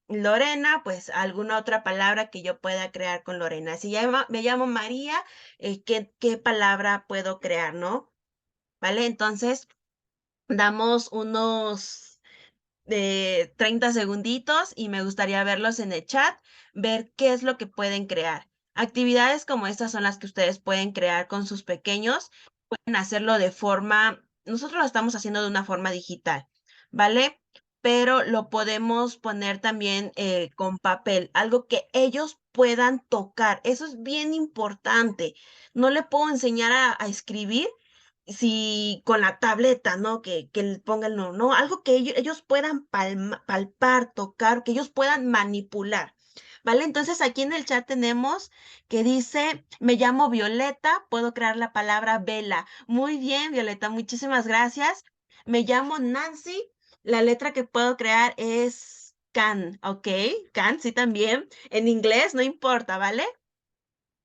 Lorena, pues alguna otra palabra que yo pueda crear con Lorena. Si me llamo María, ¿qué palabra puedo crear, no? ¿Vale? Entonces, damos unos de 30 segunditos y me gustaría verlos en el chat, ver qué es lo que pueden crear. Actividades como estas son las que ustedes pueden crear con sus pequeños, pueden hacerlo de forma, nosotros lo estamos haciendo de una forma digital, ¿vale? Pero lo podemos poner también con papel, algo que ellos puedan tocar. Eso es bien importante. No le puedo enseñar a escribir si con la tableta, ¿no? Que le ponga el nombre, ¿no? Algo que ellos puedan palpar, tocar, que ellos puedan manipular, ¿vale? Entonces aquí en el chat tenemos que dice, me llamo Violeta, puedo crear la palabra vela. Muy bien, Violeta, muchísimas gracias. Me llamo Nancy, la letra que puedo crear es can, ¿ok? Can, sí también. En inglés, no importa, ¿vale?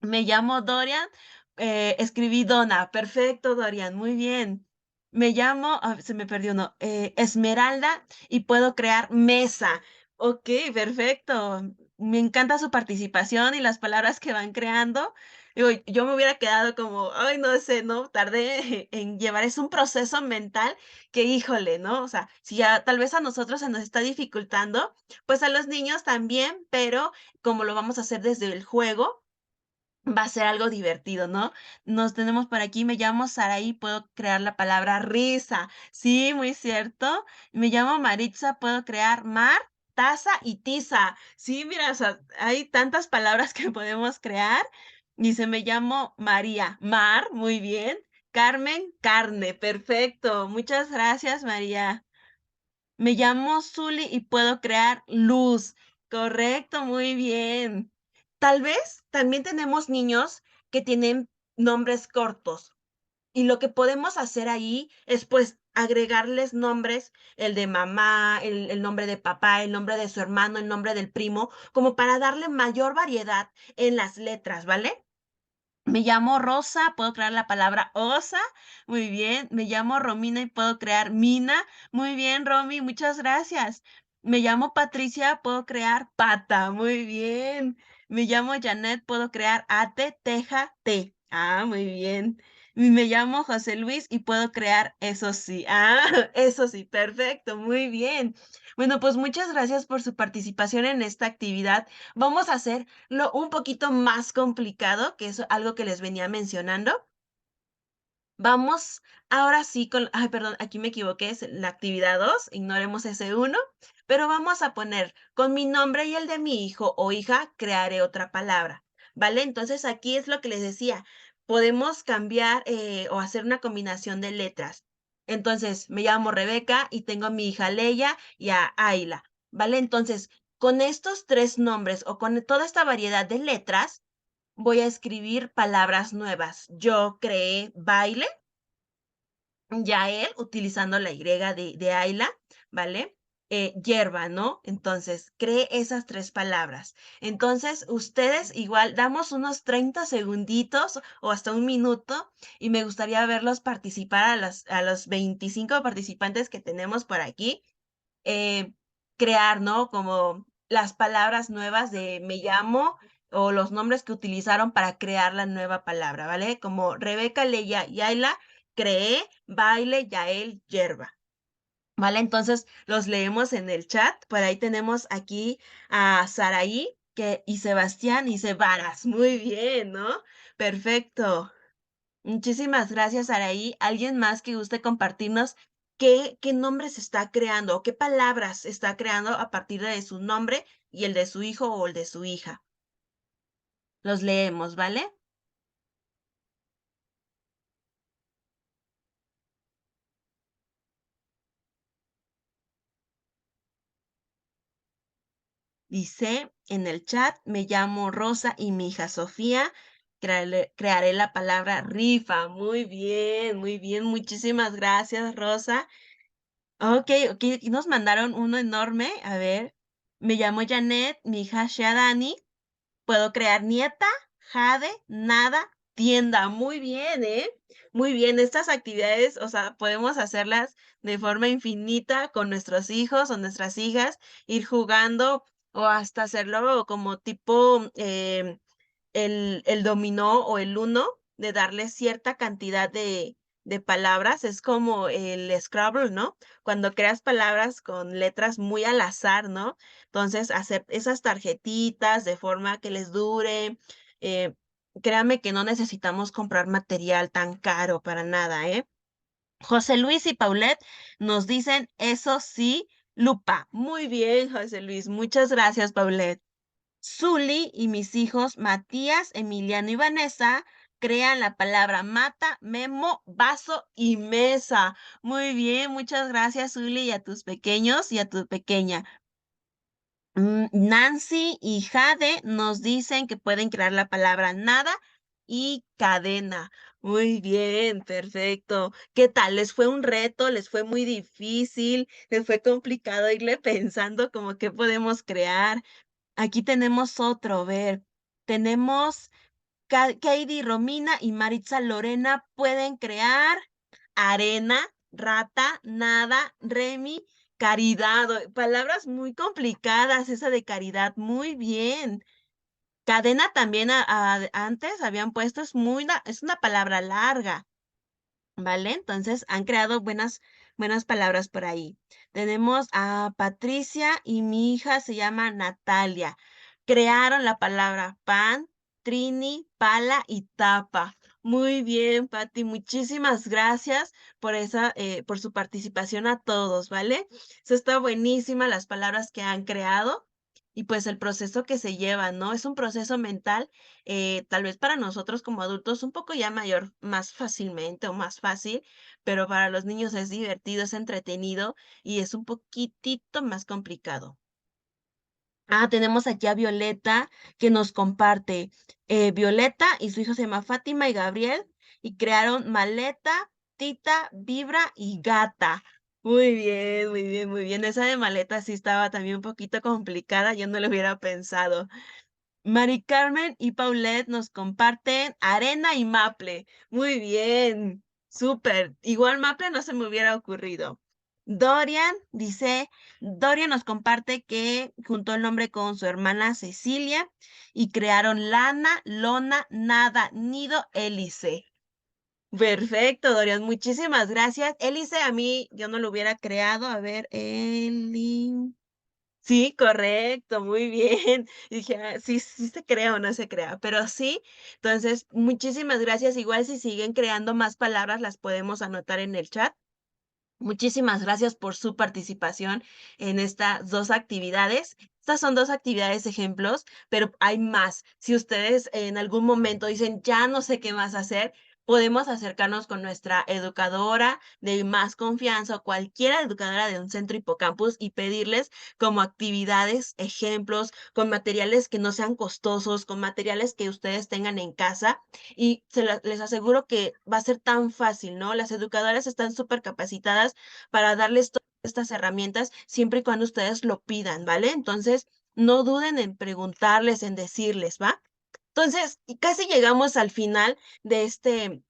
Me llamo Dorian, escribí Donna. Perfecto, Dorian, muy bien. Me llamo, se me perdió uno, Esmeralda y puedo crear mesa. Ok, perfecto. Me encanta su participación y las palabras que van creando. Digo, yo me hubiera quedado como, ay, no sé, no, tardé en llevar, es un proceso mental que, híjole, ¿no? O sea, si ya tal vez a nosotros se nos está dificultando, pues a los niños también, pero como lo vamos a hacer desde el juego, va a ser algo divertido, ¿no? Nos tenemos por aquí, me llamo Saraí, puedo crear la palabra risa. Sí, muy cierto. Me llamo Maritza, puedo crear mar, taza y tiza. Sí, mira, o sea, hay tantas palabras que podemos crear. Dice, me llamo María. Mar, muy bien. Carmen, carne, perfecto. Muchas gracias, María. Me llamo Zuli y puedo crear luz. Correcto, muy bien. Tal vez también tenemos niños que tienen nombres cortos. Y lo que podemos hacer ahí es, pues, agregarles nombres, el de mamá, el nombre de papá, el nombre de su hermano, el nombre del primo, como para darle mayor variedad en las letras, ¿vale? Me llamo Rosa, puedo crear la palabra osa, muy bien. Me llamo Romina y puedo crear mina, muy bien, Romy, muchas gracias. Me llamo Patricia, puedo crear pata, muy bien. Me llamo Janet, puedo crear ate, teja, te. Ah, muy bien. Y me llamo José Luis y puedo crear eso sí. Ah, eso sí, perfecto, muy bien. Bueno, pues muchas gracias por su participación en esta actividad. Vamos a hacerlo un poquito más complicado, que es algo que les venía mencionando. Vamos ahora sí con ay, perdón, aquí me equivoqué, es la actividad 2. Ignoremos ese uno. Pero vamos a poner con mi nombre y el de mi hijo o hija, crearé otra palabra, ¿vale? Entonces, aquí es lo que les decía, podemos cambiar, o hacer una combinación de letras. Entonces, me llamo Rebeca y tengo a mi hija Leia y a Ayla, ¿vale? Entonces, con estos 3 nombres o con toda esta variedad de letras, voy a escribir palabras nuevas. Yo creé baile, Yael, utilizando la Y de Ayla, ¿vale? Hierba, ¿no? Entonces, cree esas 3 palabras. Entonces, ustedes igual damos unos 30 segunditos o hasta un minuto, y me gustaría verlos participar a los 25 participantes que tenemos por aquí, eh, crear, ¿no? Como las palabras nuevas de me llamo o los nombres que utilizaron para crear la nueva palabra, ¿vale? Como Rebeca, Leia y Ayla, creé, baile, Yael, yerba. ¿Vale? Entonces los leemos en el chat. Por ahí tenemos aquí a Saraí y Sebastián y Varas. Muy bien, ¿no? Perfecto. Muchísimas gracias, Araí. ¿Alguien más que guste compartirnos qué nombres está creando o qué palabras está creando a partir de su nombre y el de su hijo o el de su hija? Los leemos, ¿vale? Dice en el chat, me llamo Rosa y mi hija Sofía. Crearé la palabra rifa. Muy bien, muy bien. Muchísimas gracias, Rosa. Ok, ok, aquí nos mandaron uno enorme. A ver, me llamo Janet, mi hija Shadani. Puedo crear nieta, jade, nada, tienda. Muy bien, ¿eh? Muy bien. Estas actividades, o sea, podemos hacerlas de forma infinita con nuestros hijos o nuestras hijas, ir jugando o hasta hacerlo como tipo el dominó o el uno, de darle cierta cantidad de palabras. Es como el Scrabble, ¿no? Cuando creas palabras con letras muy al azar, ¿no? Entonces, hacer esas tarjetitas de forma que les dure. eh, Créanme que no necesitamos comprar material tan caro para nada, ¿eh? José Luis y Paulette nos dicen, eso sí, lupa. Muy bien, José Luis. Muchas gracias, Paulette. Zuli y mis hijos Matías, Emiliano y Vanessa crean la palabra mata, memo, vaso y mesa. Muy bien, muchas gracias, Zuli, y a tus pequeños y a tu pequeña. Nancy y Jade nos dicen que pueden crear la palabra nada y cadena. Muy bien, perfecto. ¿Qué tal? ¿Les fue un reto? ¿Les fue muy difícil? ¿Les fue complicado irle pensando como qué podemos crear? Aquí tenemos otro, ver, tenemos Katie, Romina y Maritza Lorena pueden crear arena, rata, nada, Remy, caridad. Palabras muy complicadas, esa de caridad, muy bien. Cadena también antes habían puesto, es una palabra larga. ¿Vale? Entonces han creado buenas palabras por ahí. Tenemos a Patricia y mi hija se llama Natalia. Crearon la palabra pan, trini, pala y tapa. Muy bien, Pati. Muchísimas gracias por su participación a todos, ¿vale? Eso está buenísima las palabras que han creado. y pues el proceso que se lleva, ¿no? Es un proceso mental, tal vez para nosotros como adultos un poco ya mayor, más fácilmente o más fácil, pero para los niños es divertido, es entretenido y es un poquitito más complicado. Tenemos aquí a Violeta que nos comparte. Violeta y su hijo se llama Fátima y Gabriel y crearon Maleta, Tita, Vibra y Gata. Muy bien, muy bien, muy bien. Esa de maleta sí estaba también un poquito complicada, yo no lo hubiera pensado. Mari Carmen y Paulette nos comparten arena y maple. Muy bien, súper. Igual maple no se me hubiera ocurrido. Dorian dice, Dorian nos comparte que juntó el nombre con su hermana Cecilia y crearon lana, lona, nada, nido, hélice. Perfecto, Dorian, muchísimas gracias. Hélice, a mí yo no lo hubiera creado. A ver, Sí, correcto, muy bien. Y dije: sí, sí se crea o no se crea", pero sí. Entonces, muchísimas gracias. Igual si siguen creando más palabras, las podemos anotar en el chat. Muchísimas gracias por su participación en estas 2 actividades. Estas son 2 actividades ejemplos, pero hay más. Si ustedes en algún momento dicen: "Ya no sé qué más hacer", podemos acercarnos con nuestra educadora de más confianza o cualquier educadora de un centro Hipocampus y pedirles como actividades, ejemplos, con materiales que no sean costosos, con materiales que ustedes tengan en casa, y les aseguro que va a ser tan fácil, ¿no? Las educadoras están súper capacitadas para darles todas estas herramientas siempre y cuando ustedes lo pidan, ¿vale? Entonces, no duden en preguntarles, en decirles, ¿va? Entonces, y casi llegamos al final de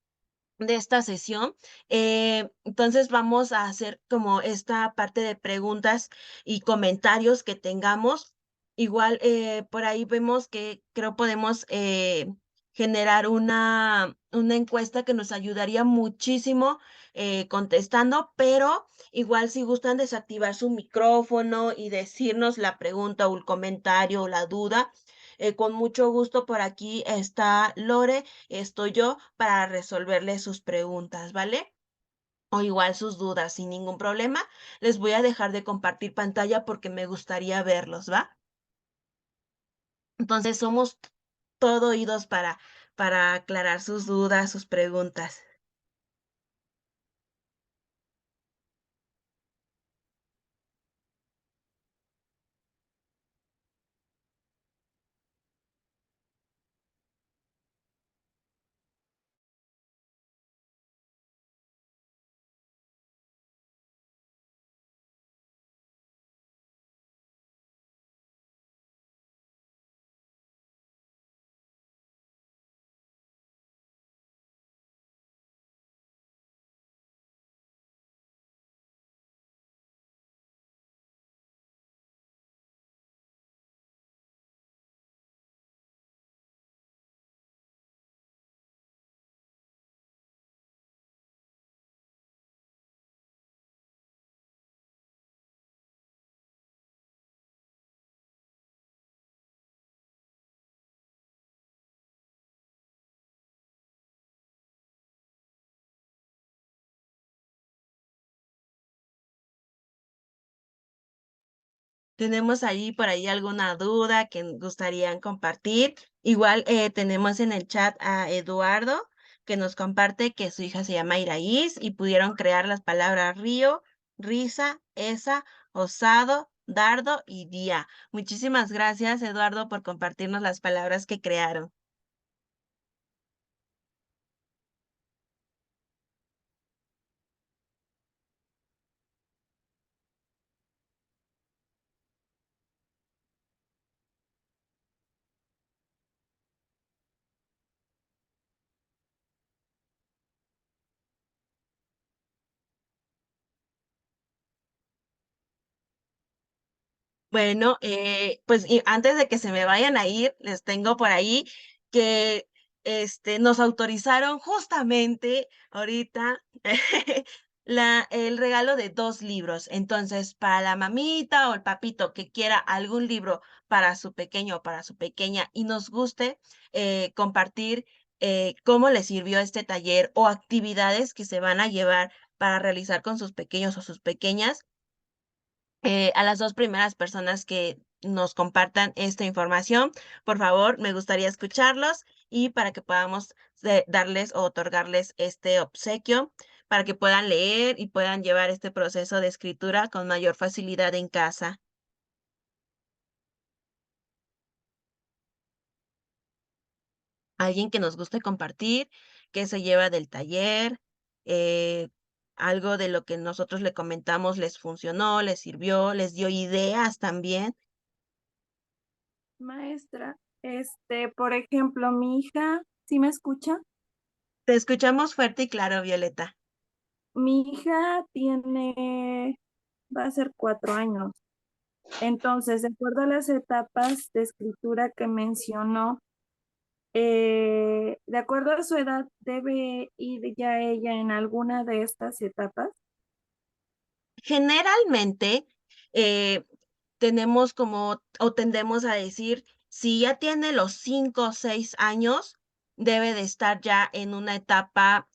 de esta sesión. Entonces vamos a hacer como esta parte de preguntas y comentarios que tengamos. Igual por ahí vemos que creo podemos generar una encuesta que nos ayudaría muchísimo contestando, pero igual si gustan desactivar su micrófono y decirnos la pregunta o el comentario o la duda, con mucho gusto por aquí está Lore, estoy yo para resolverles sus preguntas, ¿vale? O igual sus dudas, sin ningún problema. Les voy a dejar de compartir pantalla porque me gustaría verlos, ¿va? Entonces somos todo oídos para aclarar sus dudas, sus preguntas. ¿Tenemos ahí por ahí alguna duda que gustarían compartir? Igual tenemos en el chat a Eduardo que nos comparte que su hija se llama Iraíz y pudieron crear las palabras río, risa, esa, osado, dardo y día. Muchísimas gracias, Eduardo, por compartirnos las palabras que crearon. Bueno, pues y antes de que se me vayan a ir, les tengo por ahí que nos autorizaron justamente ahorita el regalo de 2 libros. Entonces, para la mamita o el papito que quiera algún libro para su pequeño o para su pequeña y nos guste compartir cómo les sirvió este taller o actividades que se van a llevar para realizar con sus pequeños o sus pequeñas a las 2 primeras personas que nos compartan esta información. Por favor, me gustaría escucharlos y para que podamos darles o otorgarles este obsequio, para que puedan leer y puedan llevar este proceso de escritura con mayor facilidad en casa. Alguien que nos guste compartir, qué se lleva del taller, eh, algo de lo que nosotros le comentamos les funcionó, les sirvió, les dio ideas también. Maestra, por ejemplo, mi hija, ¿sí me escucha? Te escuchamos fuerte y claro, Violeta. Mi hija va a ser 4 años. Entonces, de acuerdo a las etapas de escritura que mencionó, de acuerdo a su edad, ¿debe ir ya ella en alguna de estas etapas? Generalmente, eh, tenemos como, o tendemos a decir, si ya tiene los 5 o 6 años, debe de estar ya en una etapa,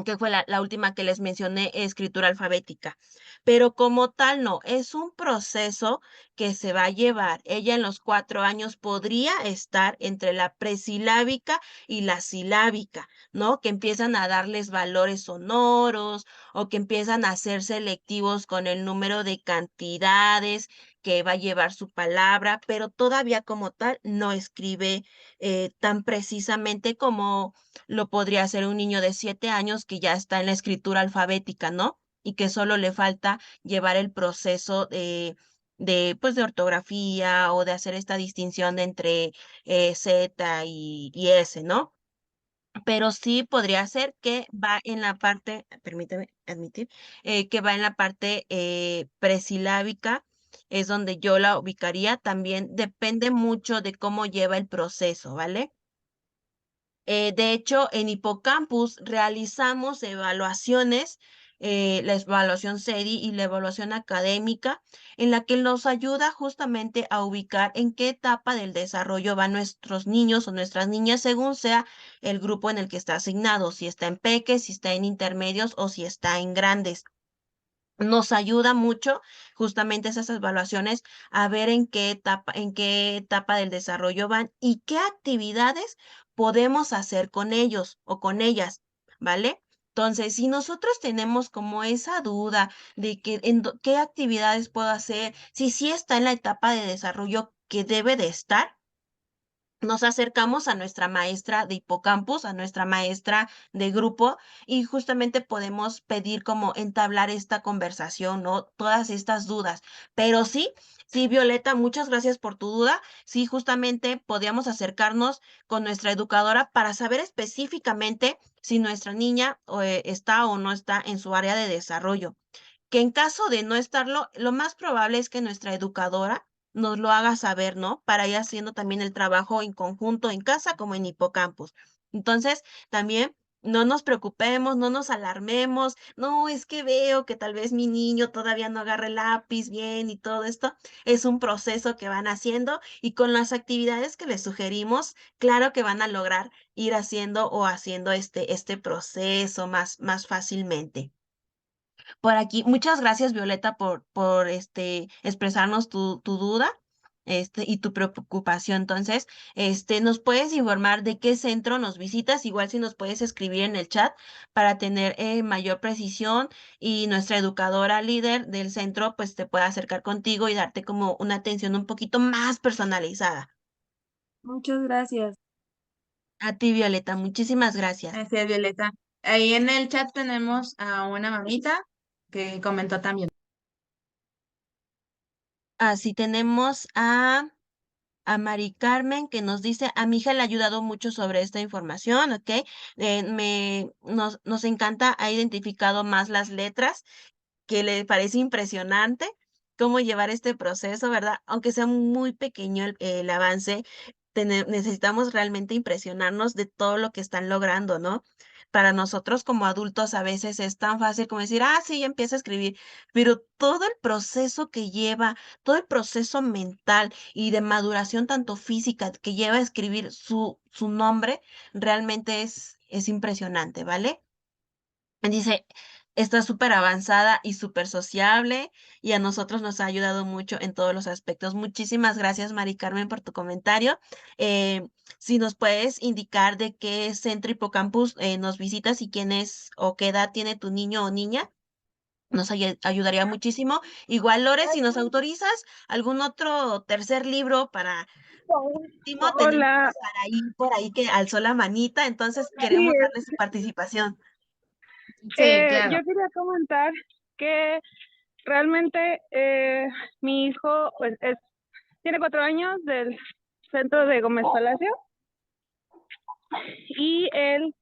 que fue la última que les mencioné, escritura alfabética. Pero como tal, no, es un proceso que se va a llevar. Ella en los 4 años podría estar entre la presilábica y la silábica, ¿no? Que empiezan a darles valores sonoros o que empiezan a ser selectivos con el número de cantidades que va a llevar su palabra, pero todavía como tal no escribe tan precisamente como lo podría hacer un niño de 7 años que ya está en la escritura alfabética, ¿no? Y que solo le falta llevar el proceso pues, de ortografía o de hacer esta distinción entre Z y S, ¿no? Pero sí podría ser que va en la parte, permíteme admitir, que va en la parte presilábica, es donde yo la ubicaría. También depende mucho de cómo lleva el proceso, ¿vale? De hecho, en Hipocampus realizamos evaluaciones, la evaluación SEDI y la evaluación académica, en la que nos ayuda justamente a ubicar en qué etapa del desarrollo van nuestros niños o nuestras niñas, según sea el grupo en el que está asignado, si está en peques, si está en intermedios o si está en grandes. Nos ayuda mucho justamente esas evaluaciones a ver en qué etapa del desarrollo van y qué actividades podemos hacer con ellos o con ellas, ¿vale? Entonces, si nosotros tenemos como esa duda de que qué actividades puedo hacer, si sí está en la etapa de desarrollo que debe de estar, nos acercamos a nuestra maestra de Hipocampus, a nuestra maestra de grupo, y justamente podemos pedir como entablar esta conversación, ¿no? Todas estas dudas. Pero sí, sí, Violeta, muchas gracias por tu duda. Sí, justamente podíamos acercarnos con nuestra educadora para saber específicamente si nuestra niña está o no está en su área de desarrollo, que en caso de no estarlo, lo más probable es que nuestra educadora nos lo haga saber, ¿no? Para ir haciendo también el trabajo en conjunto en casa como en Hipocampus. Entonces, también no nos preocupemos, no nos alarmemos. No, es que veo que tal vez mi niño todavía no agarra el lápiz bien y todo esto. Es un proceso que van haciendo y con las actividades que les sugerimos, claro que van a lograr ir haciendo o haciendo este proceso más fácilmente. Por aquí, muchas gracias, Violeta, por expresarnos tu duda, y tu preocupación. Entonces, ¿nos puedes informar de qué centro nos visitas? Igual si nos puedes escribir en el chat para tener mayor precisión y nuestra educadora líder del centro, pues te pueda acercar contigo y darte como una atención un poquito más personalizada. Muchas gracias. A ti, Violeta, muchísimas gracias. Así es, Violeta. Ahí en el chat tenemos a una mamita que comentó también. Así tenemos a Mari Carmen, que nos dice, a mi hija le ha ayudado mucho sobre esta información, ¿ok? Nos encanta, ha identificado más las letras, que le parece impresionante cómo llevar este proceso, ¿verdad? Aunque sea muy pequeño el avance, necesitamos realmente impresionarnos de todo lo que están logrando, ¿no? Para nosotros como adultos a veces es tan fácil como decir, ah, sí, ya empieza a escribir, pero todo el proceso que lleva, todo el proceso mental y de maduración tanto física que lleva a escribir su nombre, realmente es impresionante, ¿vale? Dice, está súper avanzada y súper sociable y a nosotros nos ha ayudado mucho en todos los aspectos. Muchísimas gracias, Mari Carmen, por tu comentario. Si nos puedes indicar de qué centro Hipocampus nos visitas y quién es o qué edad tiene tu niño o niña. Nos ayudaría muchísimo. Igual, Lore, si nos autorizas algún otro tercer libro para último, tenemos Hola, a Saraí por ahí que alzó la manita, entonces sí, queremos darle su participación. Sí, claro. yo quería comentar que realmente mi hijo pues, tiene 4 años del centro de Gómez Palacio y él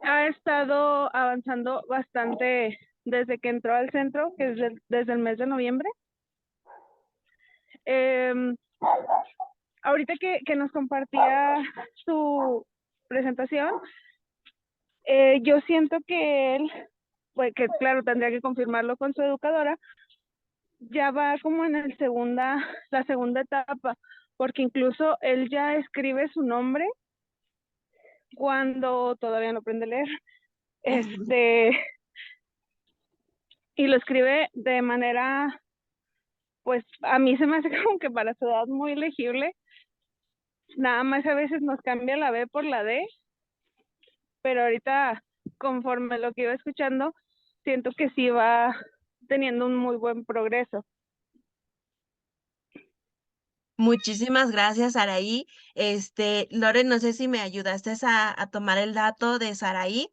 ha estado avanzando bastante desde que entró al centro, que es desde el mes de noviembre. Ahorita que nos compartía su presentación, yo siento que él, pues que claro, tendría que confirmarlo con su educadora, ya va como en la segunda etapa, porque incluso él ya escribe su nombre cuando todavía no aprende a leer. Y lo escribe de manera, pues a mí se me hace como que para su edad muy legible. Nada más a veces nos cambia la B por la D, pero ahorita, conforme lo que iba escuchando, siento que sí va teniendo un muy buen progreso. Muchísimas gracias, Saraí. Lore, no sé si me ayudaste a tomar el dato de Saraí.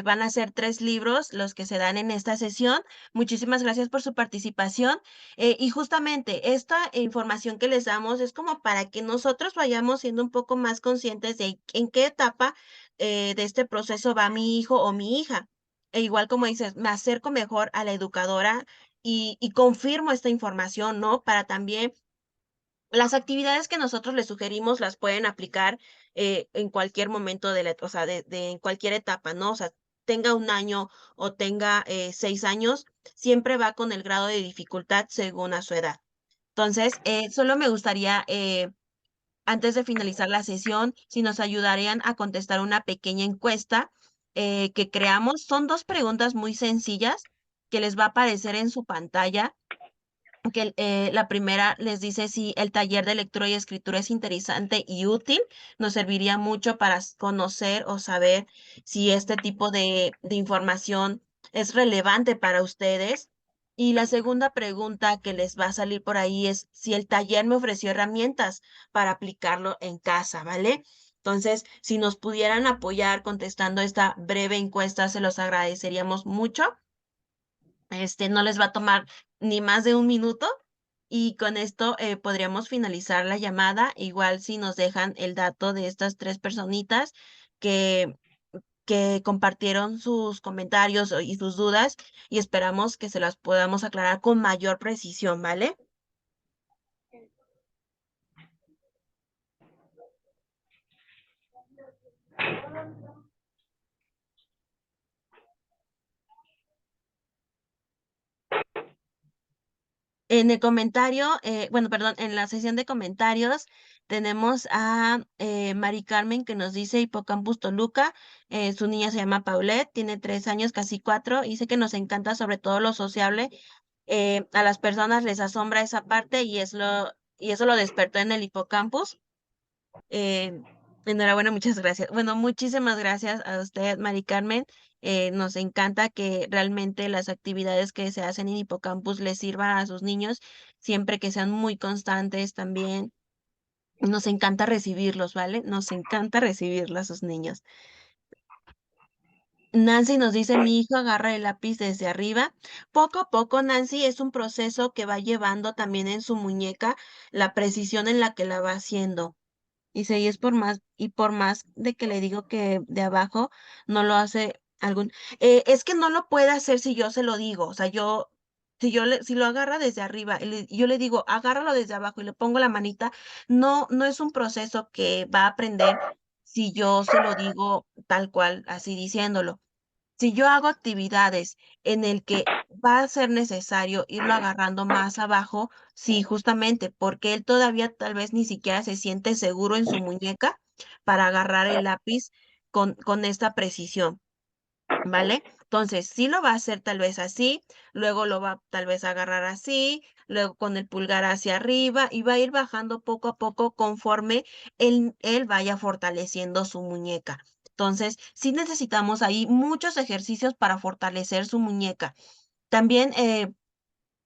Van a ser 3 libros los que se dan en esta sesión. Muchísimas gracias por su participación. Y justamente esta información que les damos es como para que nosotros vayamos siendo un poco más conscientes de en qué etapa de este proceso va mi hijo o mi hija. E igual como dices, me acerco mejor a la educadora y confirmo esta información, ¿no? Para también las actividades que nosotros les sugerimos las pueden aplicar en cualquier momento o sea, en cualquier etapa, ¿no? O sea, tenga 1 año o tenga 6 años, siempre va con el grado de dificultad según a su edad. Entonces, solo me gustaría, antes de finalizar la sesión, si nos ayudarían a contestar una pequeña encuesta que creamos. Son 2 preguntas muy sencillas que les va a aparecer en su pantalla que la primera les dice si el taller de lectura y escritura es interesante y útil, nos serviría mucho para conocer o saber si este tipo de información es relevante para ustedes. Y la segunda pregunta que les va a salir por ahí es si el taller me ofreció herramientas para aplicarlo en casa, ¿vale? Entonces, si nos pudieran apoyar contestando esta breve encuesta, se los agradeceríamos mucho. No les va a tomar ni más de 1 minuto y con esto podríamos finalizar la llamada. Igual si nos dejan el dato de estas 3 personitas que, que compartieron sus comentarios y sus dudas y esperamos que se las podamos aclarar con mayor precisión, ¿vale? En el comentario, bueno, perdón, en la sesión de comentarios tenemos a Mari Carmen que nos dice Hipocampus Toluca, su niña se llama Paulette, tiene 3 años, casi 4, y dice que nos encanta sobre todo lo sociable, a las personas les asombra esa parte y eso lo despertó en el Hipocampus. Eh, Enhorabuena, muchas gracias. Bueno, muchísimas gracias a usted, Mari Carmen. Nos encanta que realmente las actividades que se hacen en Hipocampus les sirvan a sus niños, siempre que sean muy constantes también. Nos encanta recibirlos, ¿vale? Nos encanta recibirlos a sus niños. Nancy nos dice, mi hijo agarra el lápiz desde arriba. Poco a poco, Nancy, es un proceso que va llevando también en su muñeca la precisión en la que la va haciendo. Dice, y por más de que le digo que de abajo no lo hace es que no lo puede hacer si yo se lo digo, o sea, si lo agarra desde arriba, y yo le digo, agárralo desde abajo y le pongo la manita, no es un proceso que va a aprender si yo se lo digo tal cual, así diciéndolo. Si yo hago actividades en el que va a ser necesario irlo agarrando más abajo, sí, justamente, porque él todavía tal vez ni siquiera se siente seguro en su muñeca para agarrar el lápiz con esta precisión, ¿vale? Entonces, sí lo va a hacer tal vez así, luego lo va tal vez a agarrar así, luego con el pulgar hacia arriba y va a ir bajando poco a poco conforme él vaya fortaleciendo su muñeca. Entonces, sí necesitamos ahí muchos ejercicios para fortalecer su muñeca. También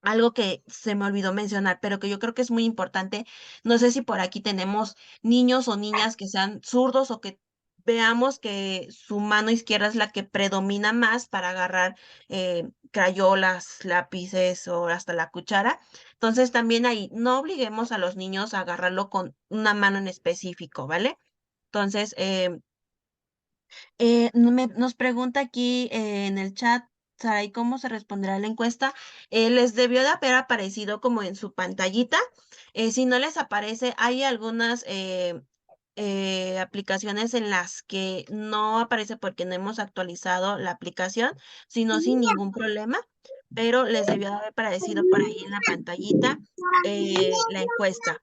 algo que se me olvidó mencionar, pero que yo creo que es muy importante, no sé si por aquí tenemos niños o niñas que sean zurdos o que veamos que su mano izquierda es la que predomina más para agarrar crayolas, lápices o hasta la cuchara. Entonces también ahí no obliguemos a los niños a agarrarlo con una mano en específico, ¿vale? Entonces, nos pregunta aquí en el chat, Saray, ¿cómo se responderá la encuesta? Les debió de haber aparecido como en su pantallita. Si no les aparece, hay algunas aplicaciones en las que no aparece porque no hemos actualizado la aplicación, sino sin ningún problema, pero les debió de haber aparecido por ahí en la pantallita la encuesta.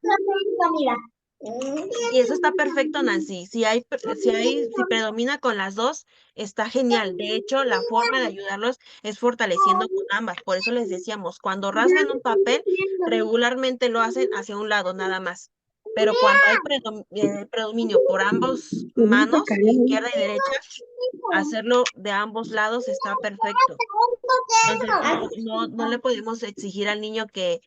Y eso está perfecto, Nancy. Si predomina con las dos, está genial. De hecho, la forma de ayudarlos es fortaleciendo con ambas. Por eso les decíamos, cuando rasgan un papel, regularmente lo hacen hacia un lado nada más. Pero cuando hay predominio por ambos manos, izquierda y derecha, hacerlo de ambos lados está perfecto. Entonces, no le podemos exigir al niño que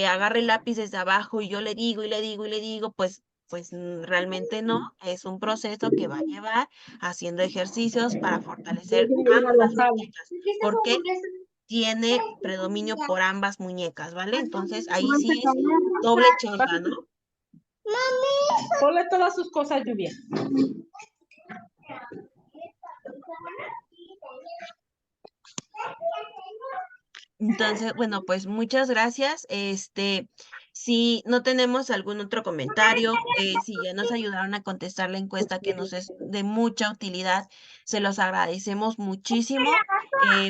agarre el lápiz desde abajo y yo le digo y le digo y le digo, pues realmente no, es un proceso que va a llevar haciendo ejercicios para fortalecer ambas muñecas, porque tiene predominio por ambas muñecas, ¿vale? Entonces ahí sí es doble chamba, ¿no? Ponle todas sus cosas, Lluvia. Entonces, bueno, pues muchas gracias. Si no tenemos algún otro comentario, si ya nos ayudaron a contestar la encuesta que nos es de mucha utilidad, se los agradecemos muchísimo.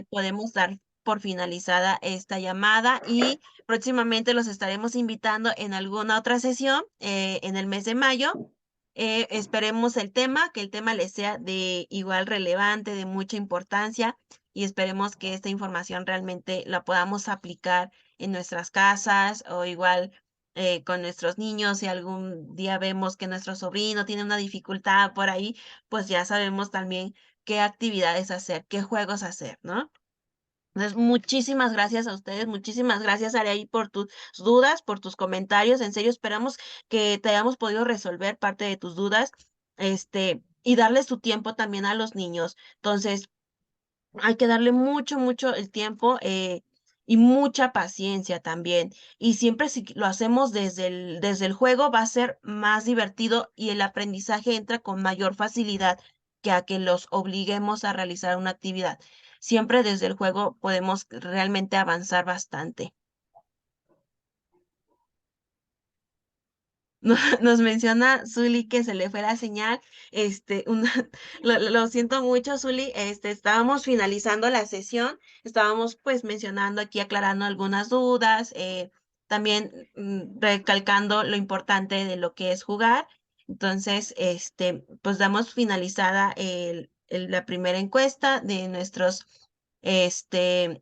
Podemos dar por finalizada esta llamada y próximamente los estaremos invitando en alguna otra sesión en el mes de mayo. Esperemos que el tema les sea de igual relevante, de mucha importancia y esperemos que esta información realmente la podamos aplicar en nuestras casas o igual con nuestros niños. Si algún día vemos que nuestro sobrino tiene una dificultad por ahí, pues ya sabemos también qué actividades hacer, qué juegos hacer, ¿no? Entonces, muchísimas gracias a ustedes, muchísimas gracias, Ariel, por tus dudas, por tus comentarios. En serio, esperamos que te hayamos podido resolver parte de tus dudas, y darles su tiempo también a los niños. Entonces, hay que darle mucho, mucho el tiempo y mucha paciencia también. Y siempre si lo hacemos desde el juego va a ser más divertido y el aprendizaje entra con mayor facilidad que a que los obliguemos a realizar una actividad. Siempre desde el juego podemos realmente avanzar bastante. Nos menciona Zuli que se le fue la señal. Lo siento mucho, Zuli. Estábamos finalizando la sesión, estábamos pues mencionando aquí, aclarando algunas dudas, también recalcando lo importante de lo que es jugar. Entonces, pues damos finalizada la primera encuesta este,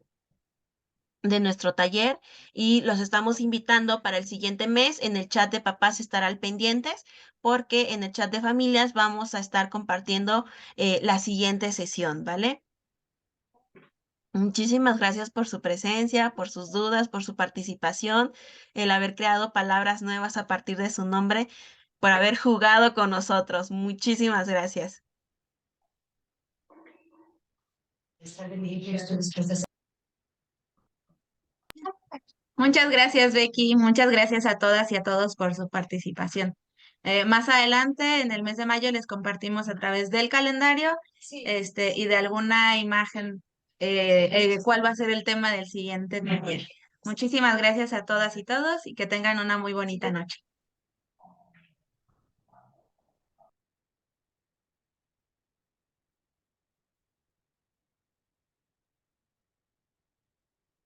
de nuestro taller y los estamos invitando para el siguiente mes. En el chat de papás estarán pendientes porque en el chat de familias vamos a estar compartiendo la siguiente sesión, ¿vale? Muchísimas gracias por su presencia, por sus dudas, por su participación, el haber creado palabras nuevas a partir de su nombre, por haber jugado con nosotros. Muchísimas gracias. Muchas gracias, Becky. Muchas gracias a todas y a todos por su participación. Más adelante, en el mes de mayo, les compartimos a través del calendario, y de alguna imagen, cuál va a ser el tema del siguiente taller. Muchísimas gracias a todas y todos y que tengan una muy bonita noche.